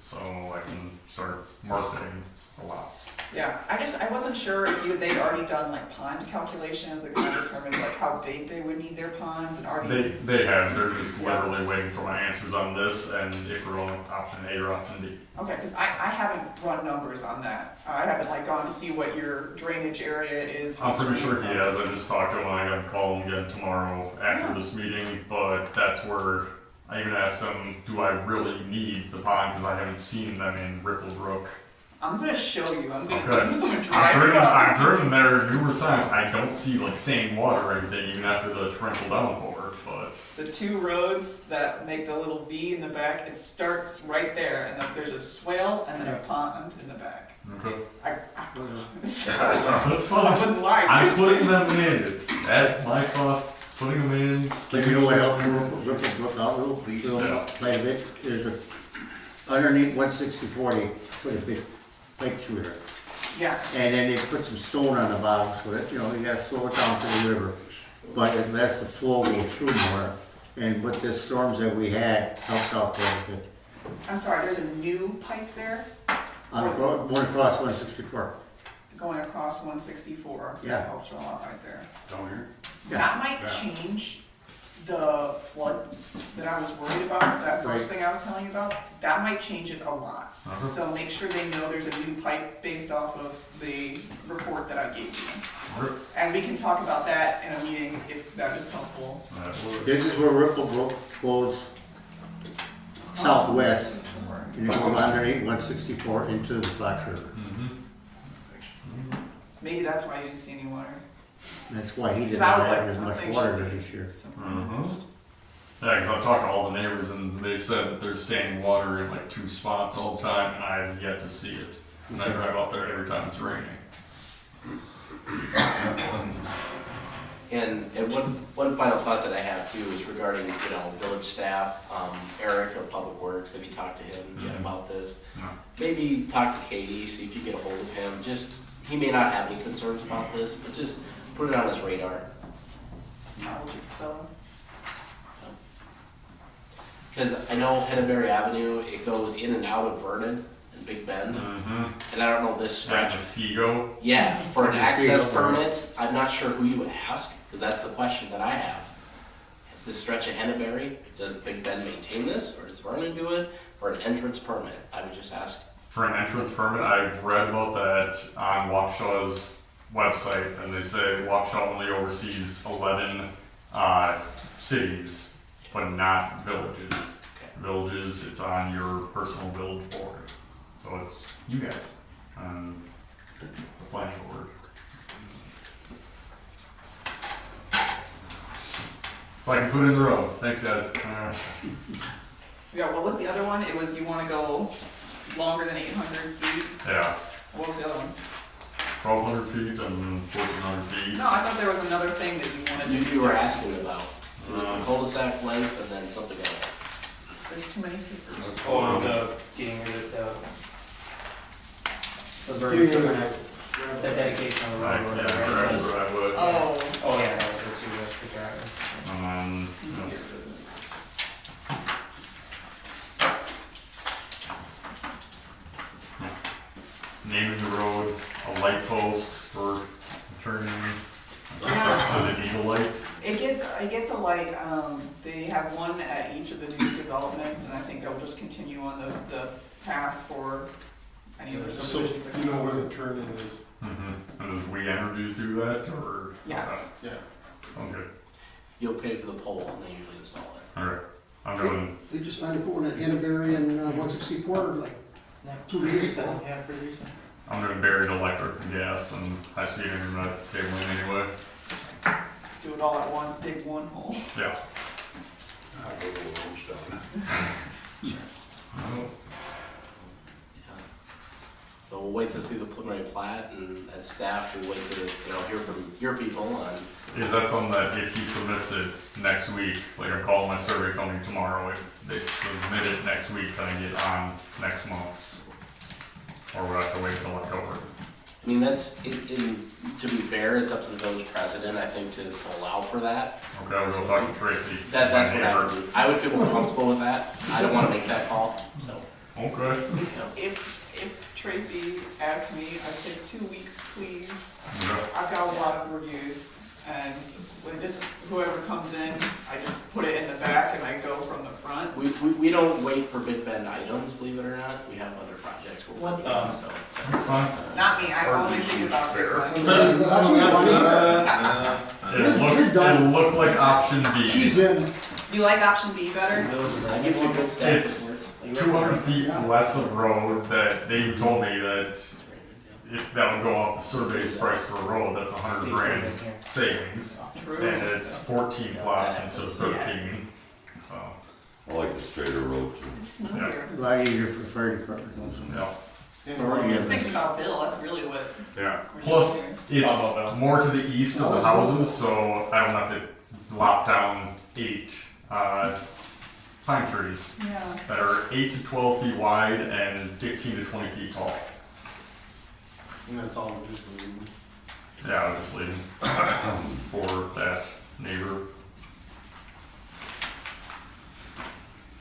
so I can start marketing the lots. Yeah, I wasn't sure if they'd already done like pond calculations that kind of determined like how big they would need their ponds, and are these? They have. They're just literally waiting for my answers on this, and if we're on option A or option D. Okay, because I haven't run numbers on that. I haven't like gone to see what your drainage area is. I'm pretty sure he has. I just talked to him. I gotta call him again tomorrow after this meeting, but that's where I even asked him, do I really need the pond? Because I haven't seen them in Ripple Brook. I'm gonna show you. I'm gonna drive I've driven there numerous times. I don't see like stained water or anything, even after the torrential downpour. But the 2 roads that make the little V in the back, it starts right there, and then there's a swale and then a pond in the back. Okay. So, That's I fine. wouldn't lie. I'm putting them in. It's at my cost, putting them in. Like, you know what else, look out, quite a bit, is a, underneath 164, they put a big pipe through there. Yes. And then they put some stone on the bottom, so that, you know, you gotta slow it down to the river. But it lets the flow go through more. And with the storms that we had, helped out quite a bit. I'm sorry, there's a new pipe there One across 164. going across 164. Yeah. That helps a lot right there. Down here? That might change the flood that I was worried about, that first Right. thing I was telling you about. That might change it a lot. Uh-huh. So make sure they know there's a new pipe based off of the report that I gave you. Okay. And we can talk about that in a meeting if that is helpful. This is where Ripple Brook goes southwest, and it goes underneath 164 into the Fox River. Maybe that's why you didn't see any water. That's why he Because didn't I was have like, as I much think water she- this year. Yeah, because I've talked to all the neighbors and they said that there's standing water in like 2 spots all the time, and I have yet to see it. And I drive out there every time it's raining. And one final thought that I have too is regarding, village staff, Eric of Public Works, have you talked to him yet about this? No. Maybe talk to Katie, see if you get a hold of him, he may not have any concerns about this, but just put it on his radar. Knowledgeable fellow. Because I know Henneberry Avenue, it goes in and out of Vernon and Big Bend, and I don't know this At stretch. Muskego. Yeah, for an Muskego, access right. permit, I'm not sure who you would ask, because that's the question that I have. This stretch of Henneberry, does Big Bend maintain this, or does Vernon do it? For an entrance permit, I would just ask. For an entrance permit, I've read about that on Waukesha's website, and they say Waukesha only oversees 11 cities, but not villages. Villages, it's on your personal village board. So it's you guys and the planning board. So I can put in the road. Thanks, guys. Yeah, what was the other one? It was you want to go longer than 800 feet. Yeah, What was the other one? 1,200 feet and 1,400 feet. No, I thought there was another thing that you wanted to do. You were asking about. It was the cul-de-sac length and then something else. There's too many papers. Oh, the getting rid of the Getting verbiage, rid of the dedication of the Right, road. yeah, right, would. Oh. Oh, yeah, that was the two, the driver. Naming the road, a light post for turning, does it need a light? It gets a light, they have one at each of the new developments, and I think they'll just continue on the path for any other So, subdivisions that you come know where up. the turn in is? And does We Energies do that, or? Yes. Yeah. Okay, You'll pay for the pole and they usually install it. alright, I'm going, They just found it going at Henneberry and 164, like 2 days ago. Yeah, pretty recent. I'm gonna bury the electric and gas and high-speed internet cabling anyway, Do it all at once, dig one hole. yeah. I'll go to the road stone. So we'll wait to see the preliminary plat, and as staff, we'll wait to, hear from your people on. Is that something that if he submits it next week, like I'm calling my survey company tomorrow, if they submit it next week, can I get on next month's? Or would I have to wait till October? I mean, to be fair, it's up to the village president, I think, to allow for that. Okay, I'll go talk to Tracy. That's my what I neighbor. would do. I would feel more comfortable with that. I don't wanna make that call, so. Okay. If Tracy asks me, I say 2 weeks, please. Yeah. I've got a lot of reviews, and whoever comes in, I just put it in the back and I go from the front. We don't wait for Big Bend items, believe it or not. We have other projects we're working on, so. Not me, I only think about it. That's what It looked like option B. She's in. You like option B better? I give you a good staff. It's 200 feet less of road that they told me that if that would go off the survey's price for a road, that's 100 grand savings. True. And it's 14 plots instead of 13. So, I like the straighter road too. It's smoother. A lot easier for the fire department also. yeah. Just thinking about Bill, that's really what Yeah. we're doing Plus, here. it's more to the east of the houses, so I don't have to lop down 8 pine trees Yeah. that are 8 to 12 feet wide and 15 to 20 feet tall. And that's all just leaving. Yeah, I was just leaving for that neighbor.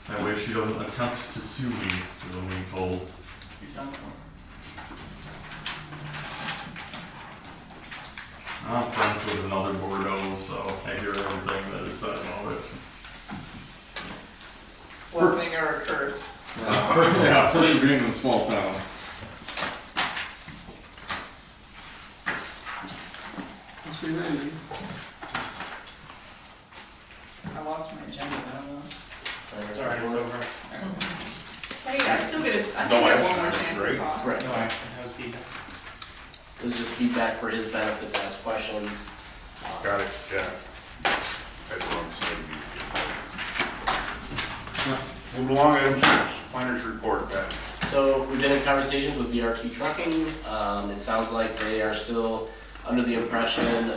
That way she doesn't attempt to sue me, is what I'm being told. You've done some. I'm friends with another Bordeaux, so I hear everything that is said about it. Blessing or a curse? Yeah, first being in a small town. That's pretty nice. I lost my agenda, I don't know. It's alright, it's over. Hey, I still get No one action more items, chance to right? talk. Correct. No action, that was feedback. It was just feedback for his benefit to ask questions. Got it, yeah. Had the wrong side view. Move along, item 6, planners report, Pat. So we've been in conversations with BRT Trucking. It sounds like they are still under the impression,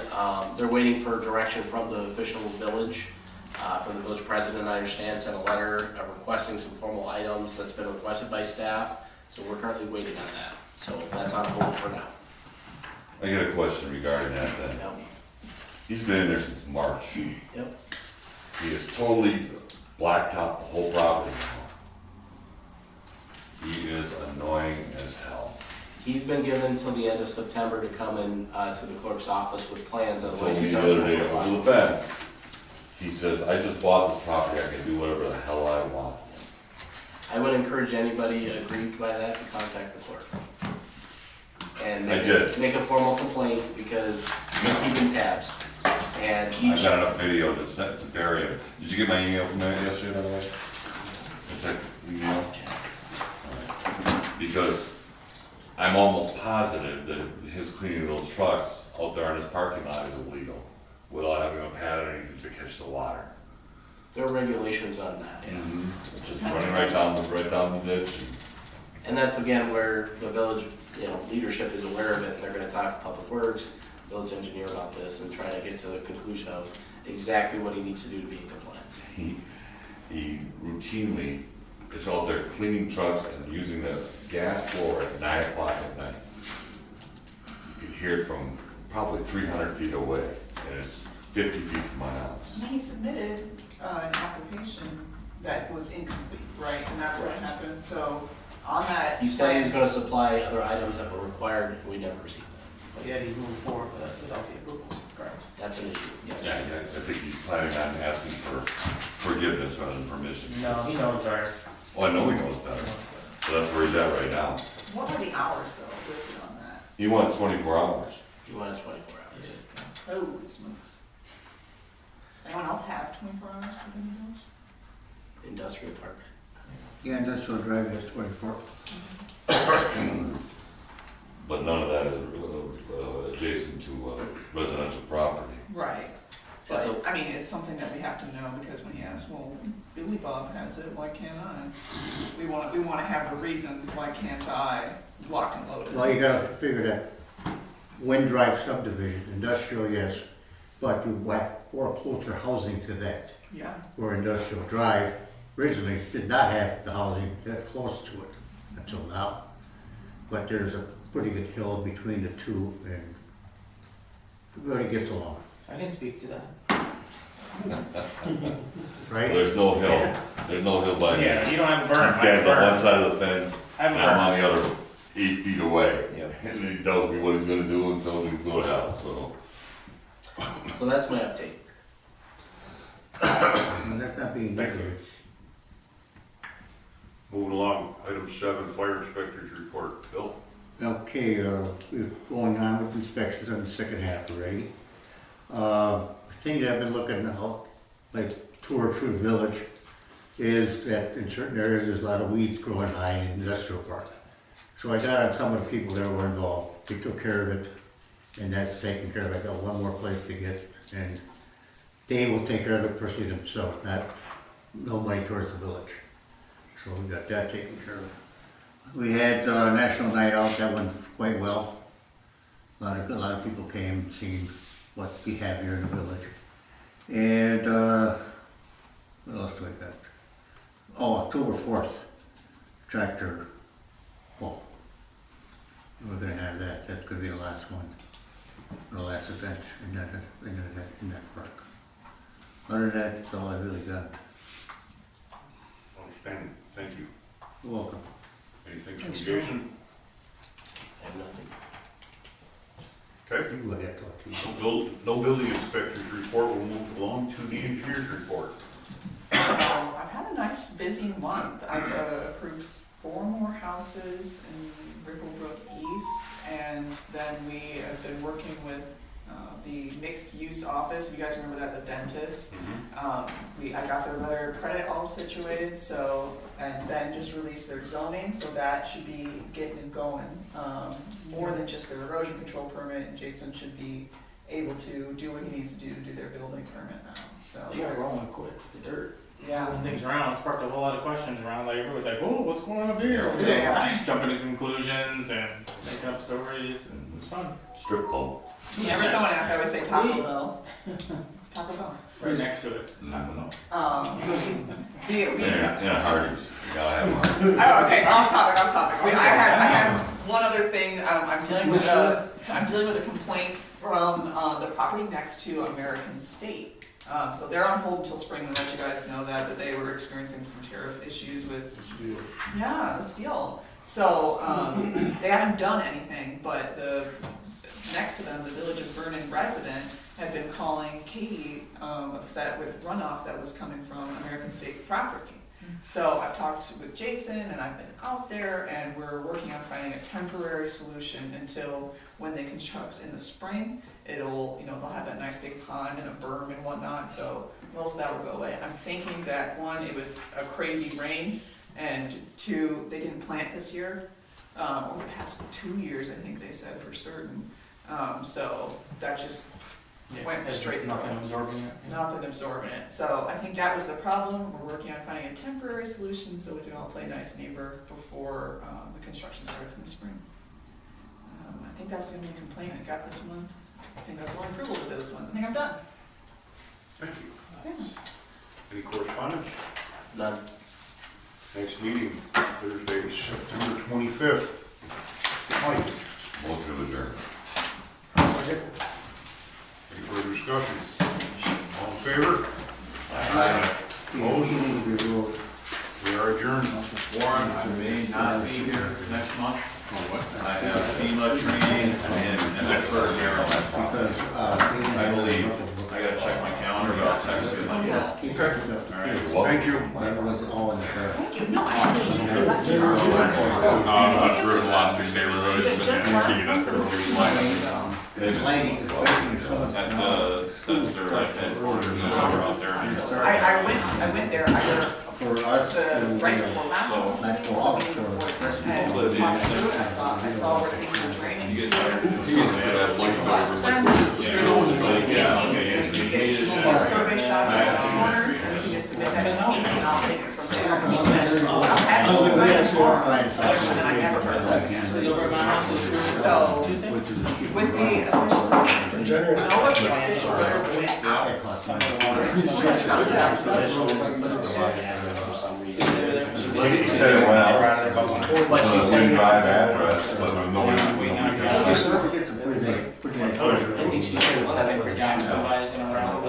they're waiting for direction from the official village. From the village president, I understand, sent a letter requesting some formal items that's been requested by staff. So we're currently waiting on that. So that's on hold for now. I got a question regarding that then. Yep. He's been in there since March. Yep. He has totally blacktopped the whole property now. He is annoying as hell. He's been given till the end of September to come in to the clerk's office with plans. Told Otherwise, me he's the not other day gonna over the fence, he says, I just bought this property, I can do whatever the hell I want. I would encourage anybody aggrieved by that to contact the clerk. And I did. make a formal complaint because you're keeping tabs. And I've each, got enough video to send to bury him. Did you get my email from that yesterday, by the way? I checked the email. Because I'm almost positive that his cleaning those trucks out there in his parking lot is illegal, without having a pad or anything to catch the water. there are regulations on that. Just running right down the ditch and And that's again where the village, leadership is aware of it, and they're gonna talk to Public Works, village engineer about this, and try to get to the conclusion of exactly what he needs to do to be in compliance. he routinely is out there cleaning trucks and using the gas floor at 9 o'clock at night. You can hear it from probably 300 feet away, and it's 50 feet from my house. And he submitted an application that was incomplete, right? And that's what happened, so on that. He said he was plan- gonna supply other items that were required, and we never received them. But yet he's moving forward with us without the approval. Correct. That's an issue, Yeah, I think he's planning on asking for forgiveness rather than permission. No, he knows our. Oh, I know he knows better. So that's where he's at right now. What were the hours though listed on that? He wants 24 hours. He wanted 24 hours. Holy smokes. Does anyone else have 24 hours within the village? Industrial park. Yeah, industrial driving is 24. But none of that is adjacent to residential property. Right. That's But, I mean, it's something that we have to know, because when he asks, well, Billy Bob has it, why can't I? We wanna have a reason, why can't I, locked and loaded? Well, you gotta figure that Wind Drive subdivision, industrial, yes, but you whack more closer housing to that. Yeah, Where Industrial Drive originally did not have the housing that close to it until now. But there's a pretty good hill between the two, and everybody gets along, I can speak to that. right? There's no hill. There's no hill by me. Yeah, you don't have a berm. He stands I have on a one berm. side of the fence, I have and a I'm berm. on the other 8 feet away. Yep. And he tells me what he's gonna do and tells me to go to hell, so. So that's my update. And that's not being negative. Moving along, item 7, fire inspector's report. Bill? Okay, we're going on with inspections on the second half already. The thing that I've been looking at, like tour through the village, is that in certain areas, there's a lot of weeds growing high in industrial park. So I got on some of the people that were involved, they took care of it, and that's taken care of. I got one more place to get, and they will take care of it personally themselves, no money towards the village. So we got that taken care of. We had National Night Out, that went quite well. A lot of people came, seeing what we have here in the village. And, what else do I got? Oh, October 4th, tractor pull. We're gonna have that, that's gonna be the last one, the last event in that park. Other than that, that's all I really got. Outstanding, thank you. You're welcome. Anything from Thanks, Jason? I have nothing. Okay. You would have to talk to you. No building inspector's report, we'll move along to the engineer's report. I've had a nice busy month. I've approved 4 more houses in Ripplebrook East, and then we have been working with the mixed use office. You guys remember that, the dentist? I got their letter of credit all situated, so, and then just released their zoning, so that should be getting and going. More than just their erosion control permit, Jason should be able to do what he needs to do their building permit now, so. They got rolling quick, the dirt. Yeah. Moving things around, sparked a whole lot of questions around, like everybody's like, oh, what's going on up here? Yeah. Jumping to conclusions and making up stories, and it was fun. Strip club. Whenever someone asks, I always say Taco Bell. It's Taco Bell. Right next to it. I don't know. We In a Hardee's, you gotta have one. Oh, okay, off topic. I have one other thing, I'm dealing with a complaint from, the property next to American State. So they're on hold until spring, to let you guys know that they were experiencing some tariff issues with, the steel. So, they haven't done anything, but next to them, the Village of Vernon resident had been calling Katie, upset with runoff that was coming from American State property. So I've talked with Jason, and I've been out there, and we're working on finding a temporary solution until when they construct in the spring. They'll have that nice big pond and a berm and whatnot, so most of that will go away. I'm thinking that 1, it was a crazy rain, and 2, they didn't plant this year, over the past 2 years, I think they said for certain. So that just went straight through. Nothing absorbing it. Nothing absorbing it. So I think that was the problem. We're working on finding a temporary solution so we can all play nice neighbor before the construction starts in the spring. I think that's the only complaint I got this month. I think that's the only approval I did this month. I think I'm done. Thank you. Yeah. Any correspondence? None. Next meeting, Thursday, September 25th. Mike, Motion to adjourn. any further discussion? All in favor? Opposed? We are adjourned. Warren, I may not be here next month. I have FEMA training and that's for Maryland. I believe. I gotta check my calendar, but I'll text you. Okay. All right. Thank you. Everyone's all in the car. Thank you. No, I actually left you. I've driven a lot through neighborhoods and see that there's new lineup. At that's their like headquarters or whatever out there. I went there, I worked For us, right before last So- month, and walked through, and walked through, I saw where things were draining. You get tired of doing something. Yeah, okay, yeah. You get survey shots of the corners, and you can just submit that to me, and I'll take it from there. I'll have it right tomorrow, and I never heard that. So, with the official, no official letter went out. He said it went out, the wind drive address, but there's no. I think she said it was 7 for John supervising around.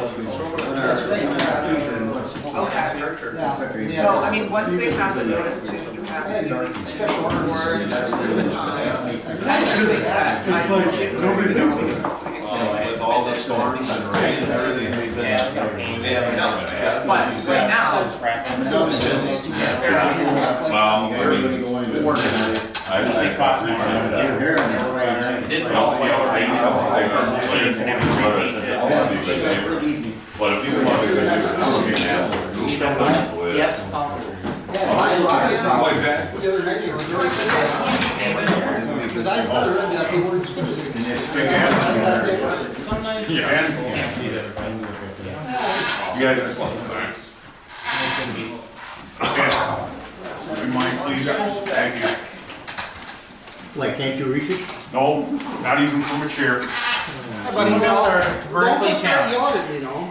Okay. So, I mean, once they have the notice to, you have to do these things before a certain time. It's like, nobody thinks of this. With all the storms and rain and everything, we've been, they haven't done it. But right now, Well, Everybody going to. I think cost more. You're here and they're right now. But if you want to do Yes. Well, exactly. The other night, they were really because I heard that they weren't supposed to. Sometimes. Yes. You guys just want. Okay. Would you mind, please? Thank you. Why, can't you reach it? No, not even from a chair. But Some of us are don't vertically start challenged. yelling at me, though.